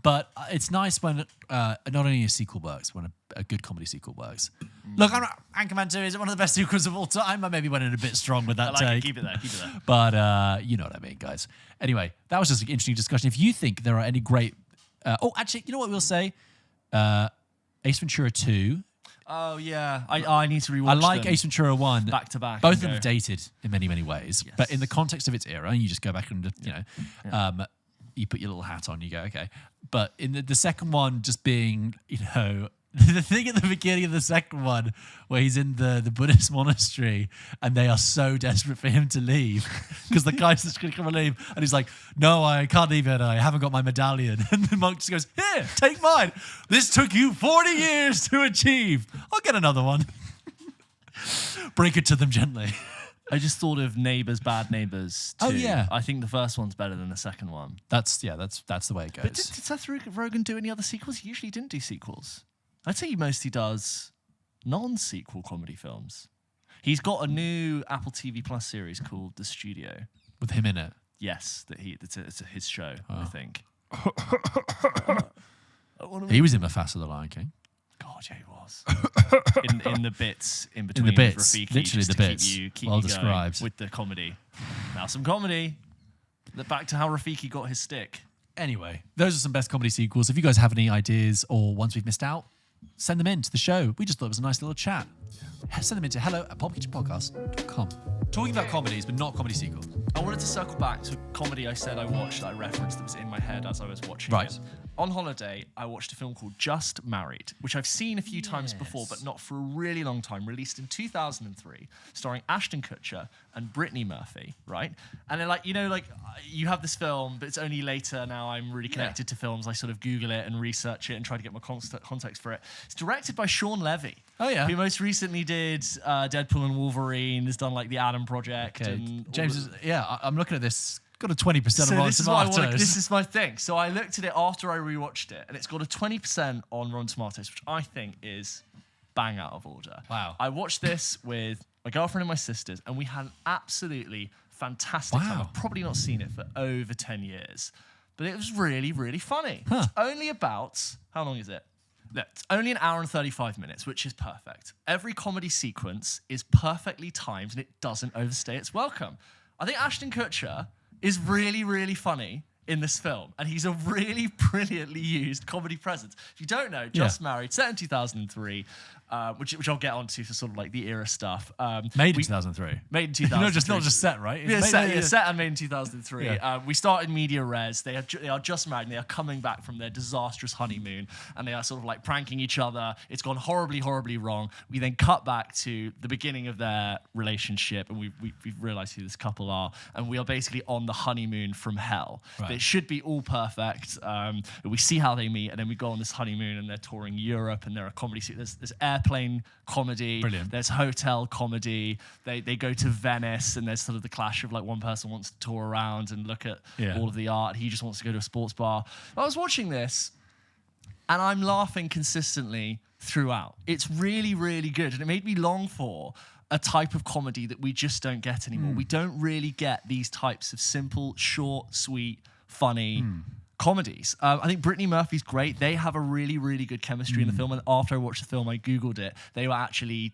But it's nice when not only a sequel works, when a good comedy sequel works. Look, Anchorman 2 is one of the best sequels of all time. I maybe went in a bit strong with that take. Keep it there. But you know what I mean, guys. Anyway, that was just an interesting discussion. If you think there are any great... actually, you know what we'll say? Ace Ventura 2... Oh, yeah. I need to rewatch I like them. Ace Ventura 1. Back to back. Both of them are dated in many, many ways. Yes. But in the context of its era, you just go back and, you put your little hat on, you go, okay. But in the second one, just being, the thing at the beginning of the second one where he's in the Buddhist monastery and they are so desperate for him to leave because the guy's just going to come and leave and he's like, no, I can't leave it. I haven't got my medallion. And the monk just goes, here, take mine. This took you 40 years to achieve. I'll get another one. Break it to them gently. I just thought of Bad Neighbors 2. Oh, yeah. I think the first one's better than the second one. That's the way it goes. But did Seth Rogen do any other sequels? He usually didn't do sequels. I'd say he mostly does non-sequel comedy films. He's got a new Apple TV Plus series called The Studio. With him in it? Yes, it's his show, I think. He was in Mufasa the Lion King. God, yeah, he was. in the bits in between with Rafiki. Literally the bits. Keep well you described. With the comedy. Now some comedy. Back to how Rafiki got his stick. Anyway, those are some best comedy sequels. If you guys have any ideas or ones we've missed out, send them in to the show. We just thought it was a nice little chat. Send them in to hello@pulpkitchenpodcast.com. Talking about comedies, but not comedy sequels. I wanted to circle back to a comedy I said I watched that I referenced that was in my head as I was watching it. On holiday, I watched a film called Just Married, which I've seen a few times before, but not for a really long time. Released in 2003, starring Ashton Kutcher and Brittany Murphy, right? And they're like, you have this film, but it's only later now I'm really connected to films. I sort of Google it and research it and try to get my context for it. It's directed by Sean Levy. Oh, yeah. Who most recently did Deadpool and Wolverine, has done like the Adam Project. Okay. And James, I'm looking at this. Got a 20% on Rotten Tomatoes. This is my thing. So I looked at it after I rewatched it, and it's got a 20% on Rotten Tomatoes, which I think is bang out of order. Wow. I watched this with my girlfriend and my sisters, and we had an absolutely fantastic time. I've probably not seen it for over 10 years, but it was really, really funny. It's only about, how long is it? Look, it's only an hour and 35 minutes, which is perfect. Every comedy sequence is perfectly timed, and it doesn't overstay its welcome. I think Ashton Kutcher is really, really funny in this film. And he's a really brilliantly used comedy presence. If you don't know, Just Married, set in 2003. which I'll get onto for sort of like the era stuff. Made in 2003. Made in 2003. not just set, right? Set and made in 2003. Yeah. We started media res. They are just married. And they are coming back from their disastrous honeymoon, and they are sort of like pranking each other. It's gone horribly, horribly wrong. We then cut back to the beginning of their relationship, and we've realised who this couple are, and we are basically on the honeymoon from hell. Right. It should be all perfect. We see how they meet, and then we go on this honeymoon, and they're touring Europe, and they're a comedy. There's airplane comedy. Brilliant. There's hotel comedy. They go to Venice, and there's sort of the clash of like one person wants to tour around and look at all of the art. He just wants to go to a sports bar. I was watching this, and I'm laughing consistently throughout. It's really, really good, and it made me long for a type of comedy that we just don't get anymore. We don't really get these types of simple, short, sweet, funny comedies. I think Brittany Murphy's great. They have a really, really good chemistry in the film. And after I watched the film, I Googled it. They were actually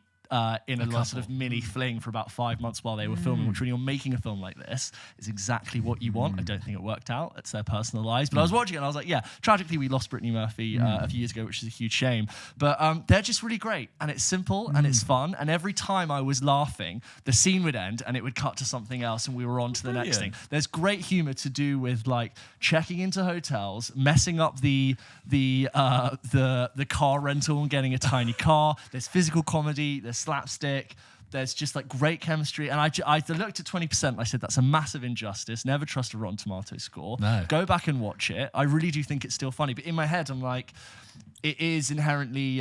in a sort of mini fling for about 5 months while they were filming, which when you're making a film like this is exactly what you want. I don't think it worked out. It's their personal lives. But I was watching it and I was like, yeah, tragically we lost Brittany Murphy a few years ago, which is a huge shame. But they're just really great. And it's simple and it's fun. And every time I was laughing, the scene would end and it would cut to something else and we were on to the next thing. There's great humor to do with like checking into hotels, messing up the car rental and getting a tiny car. There's physical comedy, there's slapstick, there's just like great chemistry. And I looked at 20%, I said that's a massive injustice. Never trust a Rotten Tomatoes score. No. Go back and watch it. I really do think it's still funny. But in my head, I'm like, it is inherently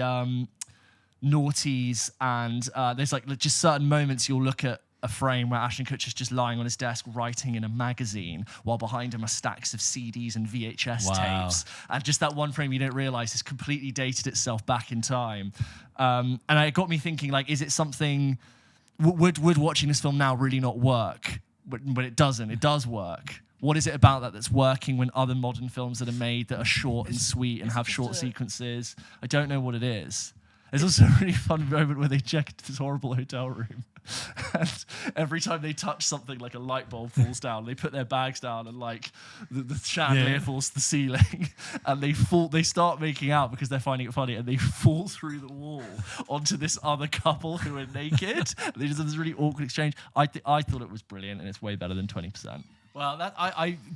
naughties, and there's like just certain moments you'll look at a frame where Ashton Kutcher's just lying on his desk writing in a magazine while behind him are stacks of CDs and VHS tapes. And just that one frame you don't realise has completely dated itself back in time. And it got me thinking, like, is it something... Would watching this film now really not work? But it doesn't. It does work. What is it about that's working when other modern films that are made that are short and sweet and have short sequences? I don't know what it is. There's also a really fun moment where they check into this horrible hotel room. And every time they touch something, like a light bulb falls down, they put their bags down and like the chandelier falls to the ceiling, and they start making out because they're finding it funny, and they fall through the wall onto this other couple who are naked. They just have this really awkward exchange. I thought it was brilliant, and it's way better than 20%. Well,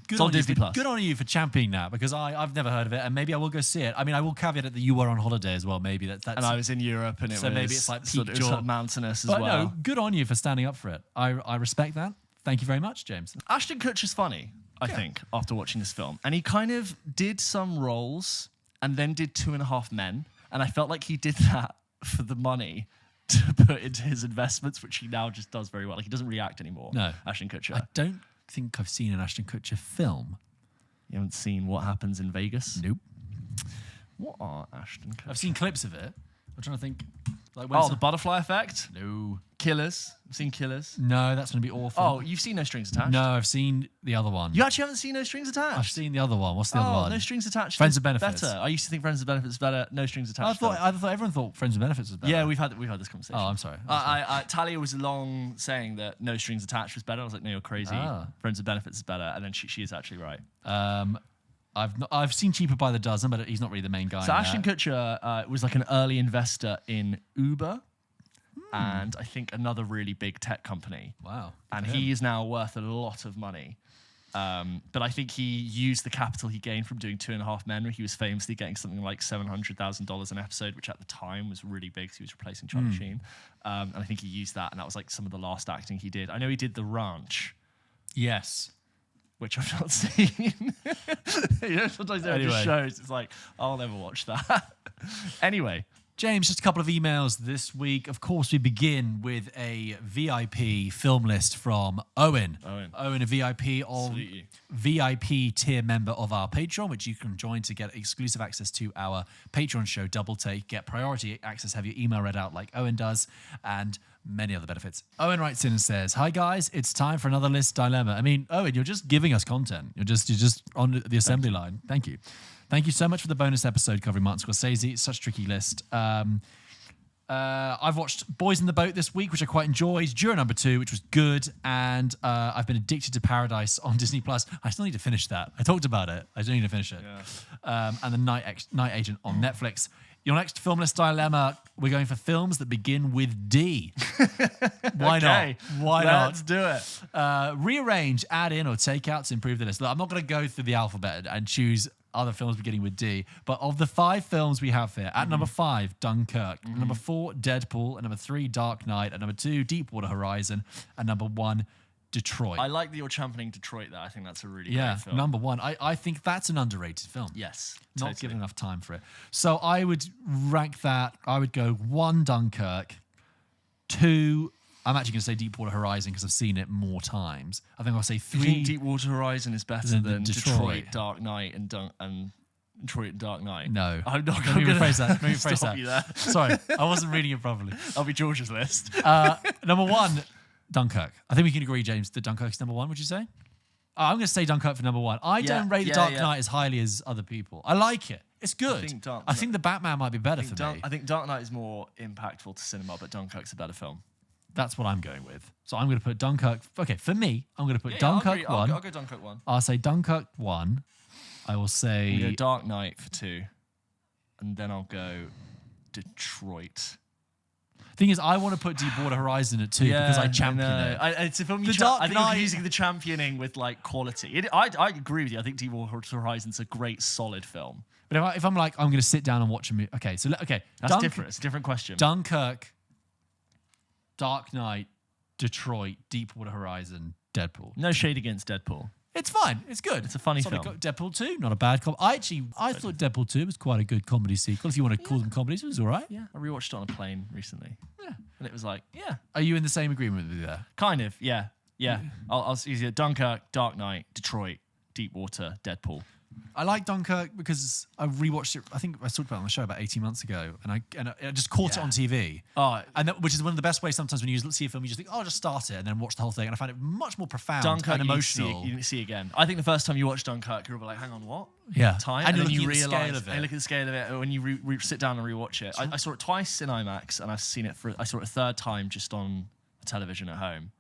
good on Disney Plus. Good on you for championing that, because I've never heard of it, and maybe I will go see it. I mean, I will caveat it that you were on holiday as well. Maybe that's and I was in Europe, and maybe it's like sort of mountainous as well. No, good on you for standing up for it. I respect that. Thank you very much, James. Ashton Kutcher's funny, I think, after watching this film, and he kind of did some roles and then did 2.5 Men, and I felt like he did that for the money to put into his investments, which he now just does very well. Like, he doesn't react anymore. No, Ashton Kutcher. I don't think I've seen an Ashton Kutcher film. You haven't seen What Happens in Vegas? Nope. What are Ashton Kutcher? I've seen clips of it. I'm trying to think. Like, The Butterfly Effect? No. Killers? I've seen Killers. No, that's going to be awful. Oh, you've seen No Strings Attached? No, I've seen the other one. You actually haven't seen No Strings Attached? I've seen the other one. What's the other one? No Strings Attached. Friends with Benefits. Better. I used to think Friends with Benefits was better. No Strings Attached. I thought everyone thought Friends with Benefits was better. Yeah, we've had this conversation. Oh, I'm sorry. Talia was long saying that No Strings Attached was better. I was like, no, you're crazy. Friends with Benefits is better. And then she is actually right. I've seen Cheaper by the Dozen, but he's not really the main guy. So Ashton Kutcher was like an early investor in Uber and I think another really big tech company. Wow. And he is now worth a lot of money. But I think he used the capital he gained from doing 2.5 Men, where he was famously getting something like $700,000 an episode, which at the time was really big because he was replacing Charlie Sheen. And I think he used that, and that was like some of the last acting he did. I know he did The Ranch. Yes. Which I've not seen. Sometimes there are just shows, it's like, I'll never watch that. Anyway. James, just a couple of emails this week. Of course, we begin with a VIP film list from Owen. Owen, a VIP tier member of our Patreon, which you can join to get exclusive access to our Patreon show, Double Take, get priority access, have your email read out like Owen does, and many other benefits. Owen writes in and says, "Hi guys, it's time for another list dilemma." I mean, Owen, you're just giving us content. You're just on the assembly line. Thank you. Thank you so much for the bonus episode covering Martin Scorsese. It's such a tricky list. I've watched Boys in the Boat this week, which I quite enjoyed. Juror number 2, which was good. And I've been addicted to Paradise on Disney+. I still need to finish that. I talked about it. I still need to finish it. Yeah. And The Night Agent on Netflix. Your next film list dilemma, we're going for films that begin with D. Why Okay, not? Why not? Let's do it. Rearrange, add in, or take out to improve the list. Look, I'm not going to go through the alphabet and choose other films beginning with D, but of the 5 films we have here, at number 5, Dunkirk, at number 4, Deadpool, at number 3, Dark Knight, at number 2, Deepwater Horizon, and number 1, Detroit. I like that you're championing Detroit there. I think that's a really Yeah, great film. number 1. I think that's an underrated film. Yes. Not totally. given enough time for it. So I would rank that. I would go 1, Dunkirk, 2, I'm actually going to say Deepwater Horizon because I've seen it more times. I think I'll say You 3. think Deepwater Horizon is better than than Detroit. Detroit, Dark Knight, and Detroit and Dark Knight? No. I'm not Let me going to rephrase that. Let me rephrase stop that. you there. Sorry, I wasn't reading it properly. That'll be George's list. Number 1, Dunkirk. I think we can agree, James, that Dunkirk's number 1, would you say? I'm going to say Dunkirk for number 1. I don't rate The Dark Knight as highly as other people. I like it. It's good. I think The Batman might be better for me. I think Dark Knight is more impactful to cinema, but Dunkirk's a better film. That's what I'm going with. So I'm going to put Dunkirk. Okay, for me, I'm going to put Dunkirk 1. I'll go Dunkirk 1. I'll say Dunkirk 1. I will say... I'll go Dark Knight for 2. And then I'll go Detroit. Thing is, I want to put Deepwater Horizon at 2 because I champion it. It's a film The Dark I think Knight- you're using the championing with like quality. I agree with you. I think Deepwater Horizon's a great, solid film. But if I'm like, I'm going to sit down and watch a movie. Okay, so That's different. It's a different question. Dunkirk, Dark Knight, Detroit, Deepwater Horizon, Deadpool. No shade against Deadpool. It's fine. It's good. It's a funny Solid film. Deadpool 2, not a bad comedy. I thought Deadpool 2 was quite a good comedy sequel. If you want to call them comedies, it was all right. Yeah, I rewatched it on a plane recently. Yeah. And it was like, yeah, Are you in the same agreement with me there? kind of, yeah. I'll use it. Dunkirk, Dark Knight, Detroit, Deepwater, Deadpool. I like Dunkirk because I rewatched it. I think I talked about it on the show about 18 months ago, and I just caught it on TV. Oh, Which is one of the best ways sometimes when you see a film, you just think, oh, I'll just start it and then watch the whole thing. And I find it much more profound Dunkirk, and emotional. you didn't see again. I think the first time you watch Dunkirk, you're like, hang on, what? Yeah. Time, And and then you're you looking at the realize, scale of it. and look at the scale of it when you sit down and rewatch it. I saw it twice in IMAX, and I saw it a third time just on the television at home.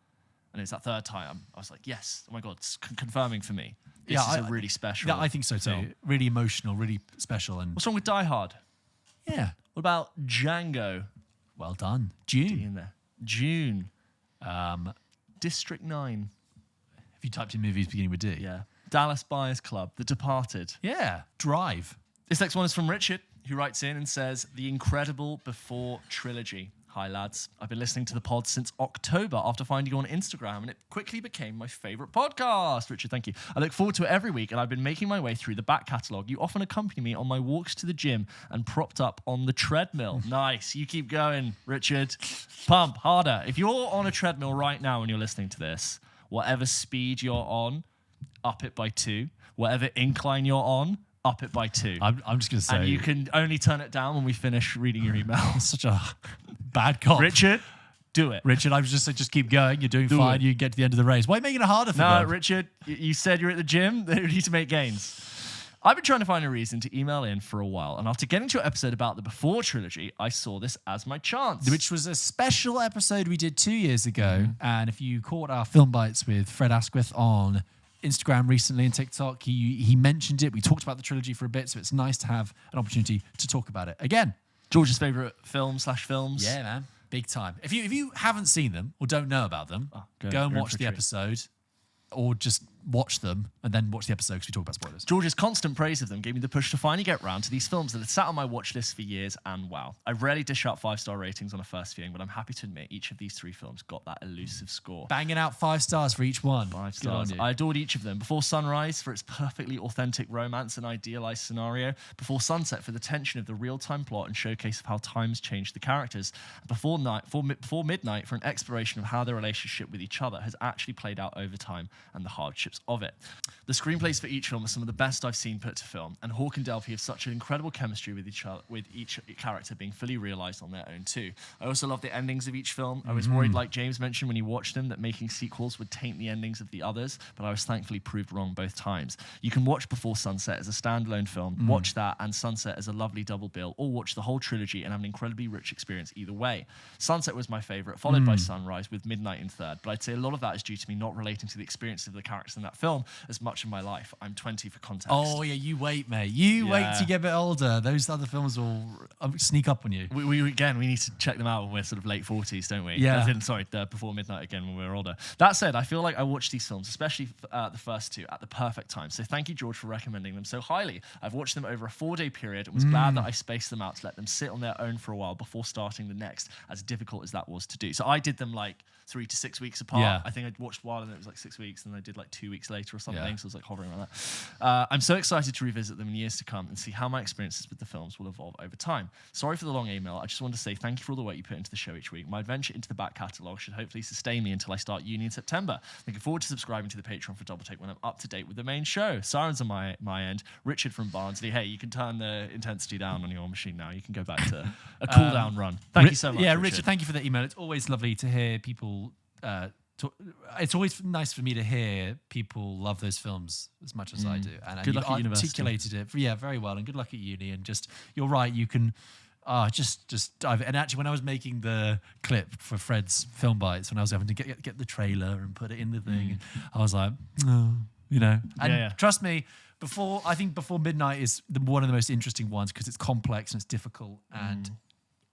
And it's that third time I was like, yes, oh my god, it's confirming for me. This is a really special. Yeah, I think so too. film. Really emotional, really special, and What's wrong with Die Hard? yeah, What about Django? well done. D June. in there. June. Have District 9. you typed in movies beginning with D? Yeah. Dallas Buyers Club. The Departed. Yeah. Drive. This next one is from Richard, who writes in and says, The Incredible Before Trilogy. Hi, lads. I've been listening to the pod since October after finding you on Instagram, and it quickly became my favourite podcast. Richard, thank you. I look forward to it every week, and I've been making my way through the back catalogue. You often accompany me on my walks to the gym and propped up on the treadmill. Nice. You keep going, Richard. Pump harder. If you're on a treadmill right now and you're listening to this, whatever speed you're on, up it by 2. Whatever incline you're on, up it by 2. I'm just gonna say, And you can only turn it down when we finish reading your email. such a bad cop. Richard, do it. Richard, I was just say, just keep going. You're doing fine. it. You get to the end of the race. Why are you making it harder for No, them? Richard, you said you're at the gym. They need to make gains. I've been trying to find a reason to email in for a while, and after getting to your episode about the Before trilogy, I saw this as my chance. Which was a special episode we did 2 years ago. And if you caught our Film Bites with Fred Asquith on Instagram recently and TikTok, he mentioned it. We talked about the trilogy for a bit, so it's nice to have an opportunity to talk about it again. George's favourite films. Yeah, man. Big time. If you haven't seen them or don't know about them, go and watch the episode, or just watch them and then watch the episode because we talk about spoilers. George's constant praise of them gave me the push to finally get round to these films that had sat on my watch list for years, and wow. I rarely dish out 5-star ratings on a first viewing, but I'm happy to admit each of these 3 films got that elusive score. Banging out 5 stars for each one. 5 Good on stars. you. I adored each of them. Before Sunrise for its perfectly authentic romance and idealized scenario. Before Sunset for the tension of the real-time plot and showcase of how times changed the characters. Before Midnight for an exploration of how their relationship with each other has actually played out over time and the hardships of it. The screenplays for each film are some of the best I've seen put to film, and Hawke and Delphi have such an incredible chemistry with each other, with each character being fully realised on their own too. I also love the endings of each film. I was worried, like James mentioned when he watched them, that making sequels would taint the endings of the others, but I was thankfully proved wrong both times. You can watch Before Sunset as a standalone film, watch that and Sunset as a lovely double bill, or watch the whole trilogy and have an incredibly rich experience either way. Sunset was my favourite, followed by Sunrise, with Midnight in third, but I'd say a lot of that is due to me not relating to the experience of the characters in that film as much of my life. I'm 20 for context. Oh yeah, you wait, mate. You wait till you get a bit older. Those other films will sneak up on you. We need to check them out when we're sort of late 40s, don't we? Yeah. Before midnight again when we're older. That said, I feel like I watched these films, especially the first two, at the perfect time. So thank you, George, for recommending them so highly. I've watched them over a 4-day period and was glad that I spaced them out to let them sit on their own for a while before starting the next, as difficult as that was to do. So I did them like 3 to 6 weeks apart. Yeah. I think I'd watched one and it was like 6 weeks, and I did like 2 weeks later or something. Yeah. So I was like hovering around that. I'm so excited to revisit them in years to come and see how my experiences with the films will evolve over time. Sorry for the long email. I just wanted to say thank you for all the work you put into the show each week. My adventure into the back catalogue should hopefully sustain me until I start uni in September. Looking forward to subscribing to the Patreon for Double Take when I'm up to date with the main show. Sirens on my end. Richard from Barnsley. Hey, you can turn the intensity down on your machine now. You can go back to a cool down run. Thank you so much. Yeah, Richard, thank you for the email. It's always lovely to hear people. It's always nice for me to hear people love those films as much as I do. And Good you've luck at university. articulated it, very well. And good luck at uni. And just, you're right, you can just dive. And actually, when I was making the clip for Fred's Film Bites, when I was having to get the trailer and put it in the thing, I was like, oh, And trust me, before midnight is one of the most interesting ones because it's complex and it's difficult. And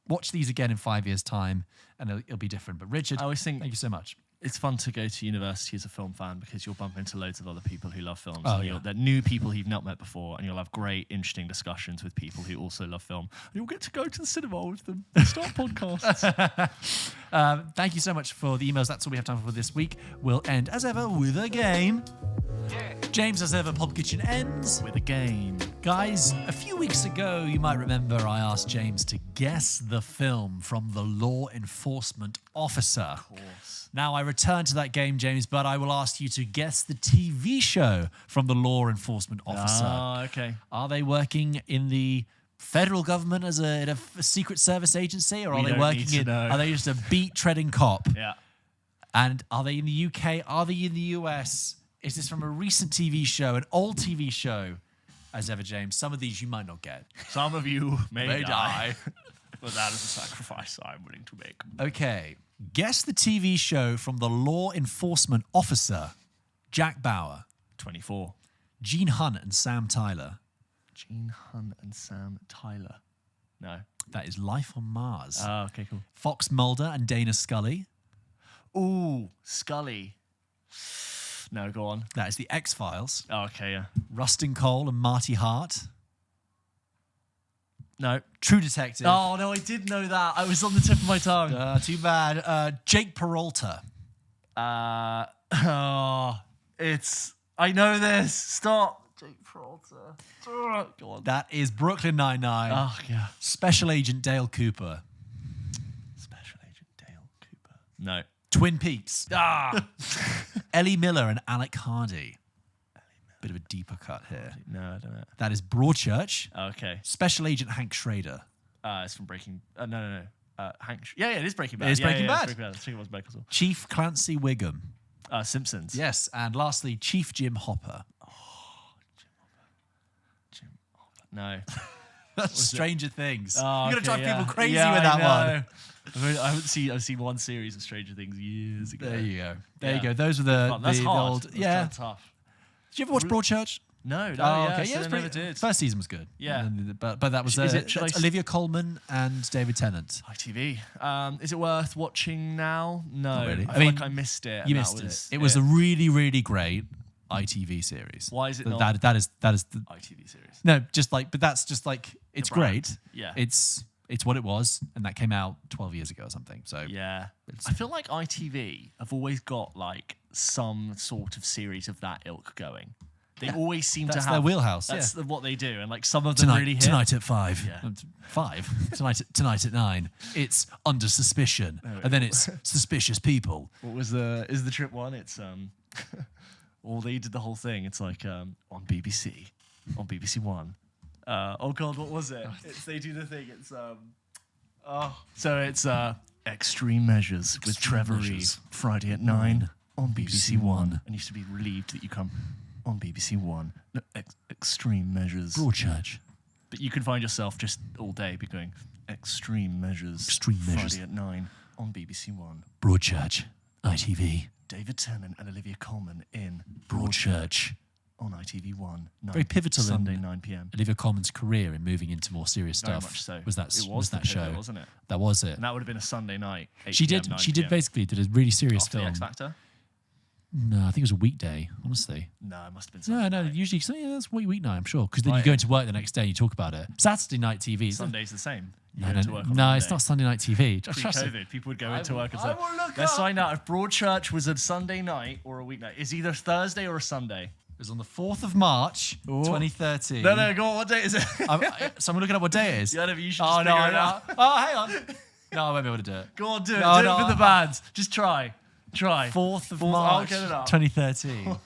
watch these again in 5 years' time, and it'll be different. But Richard, I always think thank you so much. It's fun to go to university as a film fan because you'll bump into loads of other people who love films. Oh, They're new people you've not met before, and you'll have great, interesting discussions with people who also love film. And you'll get to go to the cinema with them and start podcasts. Thank you so much for the emails. That's all we have time for this week. We'll end, as ever, with a game. James, as ever, Pulp Kitchen ends With a game. Guys, a few weeks ago, you might remember I asked James to guess the film from The Law Enforcement Officer. Of course. Now, I return to that game, James, but I will ask you to guess the TV show from The Law Enforcement Officer. Ah, okay. Are they working in the federal government as in a Secret Service agency, or are they don't working need to know. Are they just a beat-treading cop? Yeah. And are they in the UK? Are they in the US? Is this from a recent TV show, an old TV show? As ever, James, some of these you might not get. Some of you may die. But that is a sacrifice I'm willing to make. Okay. Guess the TV show from The Law Enforcement Officer. Jack Bauer, 24. Gene Hunt and Sam Tyler. Gene Hunt and Sam Tyler. No. That is Life on Mars. Oh, okay, cool. Fox Mulder and Dana Scully. Ooh, Scully. No, go on. That is The X-Files. Oh, okay, yeah. Rustin Cole and Marty Hart. No. True Detective. Oh, no, I did know that. I was on the tip of my tongue. Too bad. Jake Peralta. I know this. Stop. Jake Peralta. Go on. That is Brooklyn Nine-Nine. Oh, yeah. Special Agent Dale Cooper. Special Agent Dale Cooper. No. Twin Peaks. Ah. Ellie Miller and Alec Hardy. Bit of a deeper cut here. No, I don't know. That is Broadchurch. Okay. Special Agent Hank Schrader. It's from Breaking... no. Hank... Yeah, it is Breaking Bad. It is Breaking Bad. It's Breaking Bad. I think it was Becker. Chief Clancy Wiggum. Simpsons. Yes, and lastly, Chief Jim Hopper. Jim Hopper. No. That's Stranger Things. Oh, You're going to drive yeah. people crazy Yeah, with that one. I've seen one series of Stranger Things years ago. There you go. There Yeah. you go. Those were the, Fun. That's the hard. old... That's Yeah. tough. Did you ever watch Broadchurch? No, Okay. so Yeah, it was I pretty never did. First season was good. Yeah. But that was Should that's I- Olivia Colman and David Tennant. ITV. Is it worth watching now? No. Not really. I I feel mean, like I missed it. and You that missed was it. It was a really, really great ITV series. Why is it But not that is the ITV series? no, just like, but that's just like it's brand. great. Yeah. It's what it was, and that came out 12 years ago or something. So Yeah. I feel like ITV have always got like some sort of series of that ilk going. They always seem that's to have their wheelhouse. That's what they do, and like some of them really hit. Tonight at 5. Yeah. 5. Tonight at 9. It's Under Suspicion, and then it's Suspicious People. What was is the trip one? It's well, they did the whole thing. It's like on BBC One. Oh God, what was it? They do the thing. It's so it's Extreme Measures with Trevor Reeve, Friday at 9 on BBC One, and you should be relieved that you come on BBC One. No, Extreme Measures. Broadchurch. But you can find yourself just all day be going Extreme Measures. Extreme Measures. Friday at 9 on BBC One. Broadchurch. ITV. David Tennant and Olivia Colman in Broadchurch. on ITV1. Very pivotal Sunday, in 9 p.m. Olivia Colman's career in moving into more serious Very stuff. much so. Was that It was that the show? pivot, wasn't it? That was it. And that would have been a Sunday night. 8 She PM, did. 9 She did PM. basically did a really serious After the film. X Factor? No, I think it was a weekday. Honestly, No, it must have been Sunday no. night. Usually, yeah, that's weeknight. I'm sure because then Right, you go yeah. into work the next day and you talk about it. Saturday night TV. Sunday's the same. You No, go to work on no, Monday. it's not Sunday night TV. Trust me. Pre-COVID, people would go into work and I say, will look let's up. find out if Broadchurch was a Sunday night or a weeknight. It's either Thursday or a Sunday. It was on the 4th of March, Ooh. 2013. No, go on. What date is it? So I'm looking up what day it is. Yeah, no, but you should Oh just no! figure it out. Oh, hang on. No, I won't be able to do it. Go on, do it. No, do no, it for the bands. Just try. 4th of I'll March, get it up. 2013.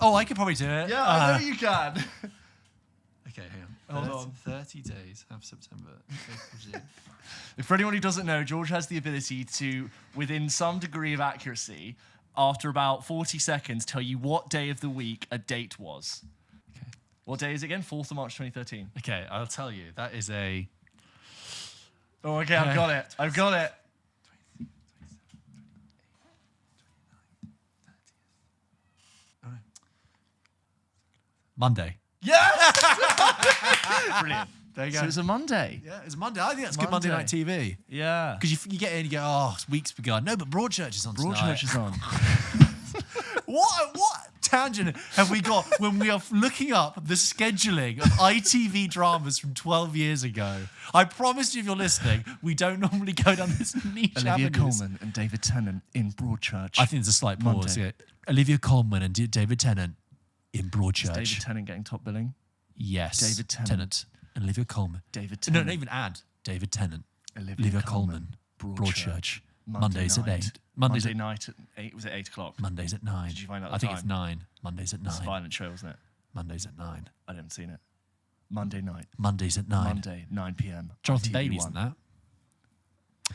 Oh, I could probably do it. Yeah, I know you can. Okay, hang on. Hold on. 30 days. Half September. If for anyone who doesn't know, George has the ability to, within some degree of accuracy, after about 40 seconds, tell you what day of the week a date was. Okay. What day is it again? 4th of March 2013. Okay, I'll tell you. That is a. Oh, okay, I've got it. I've got it. Monday. Yes! Brilliant. There you go. So it's a Monday. Yeah, it's Monday. I think that's good Monday night TV. Yeah. Because you get in and you go, oh, week's begun. No, but Broadchurch is on tonight. Broadchurch is on. What tangent have we got when we are looking up the scheduling of ITV dramas from 12 years ago? I promise you, if you're listening, we don't normally go down this niche Olivia avenues. Colman and David Tennant in Broadchurch. I think there's a slight pause. Monday. Yeah. Olivia Colman and David Tennant in Broadchurch. Is David Tennant getting top billing? Yes. David Tennant. and Olivia Colman. David No, Tennant. not even add. David Tennant. Olivia Colman. Broadchurch. Mondays at night. 8. Mondays Monday night at 8. Was it 8 o'clock? Mondays at 9. Did you find out I the think time? it's 9. Mondays at 9. It's a violent show, wasn't it? Mondays at 9. I haven't seen it. Monday night. Mondays at 9. Monday, 9 p.m. Jonathan TV1. Bailey's in that.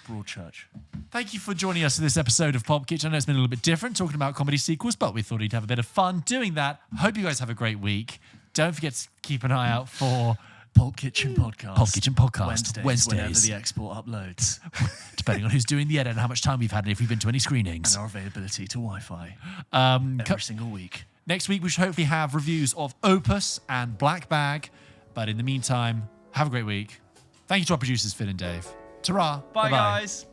Broadchurch. Thank you for joining us for this episode of Pulp Kitchen. I know it's been a little bit different talking about comedy sequels, but we thought we'd have a bit of fun doing that. Hope you guys have a great week. Don't forget to keep an eye out for Pulp Kitchen Podcast. Pulp Kitchen Podcast. Whenever the export uploads. Depending on who's doing the edit and how much time we've had and if we've been to any screenings. And our availability to Wi-Fi Every single week. Next week, we should hopefully have reviews of Opus and Black Bag. But in the meantime, have a great week. Thank you to our producers, Phil and Dave. Ta-ra. Bye, Bye-bye. guys.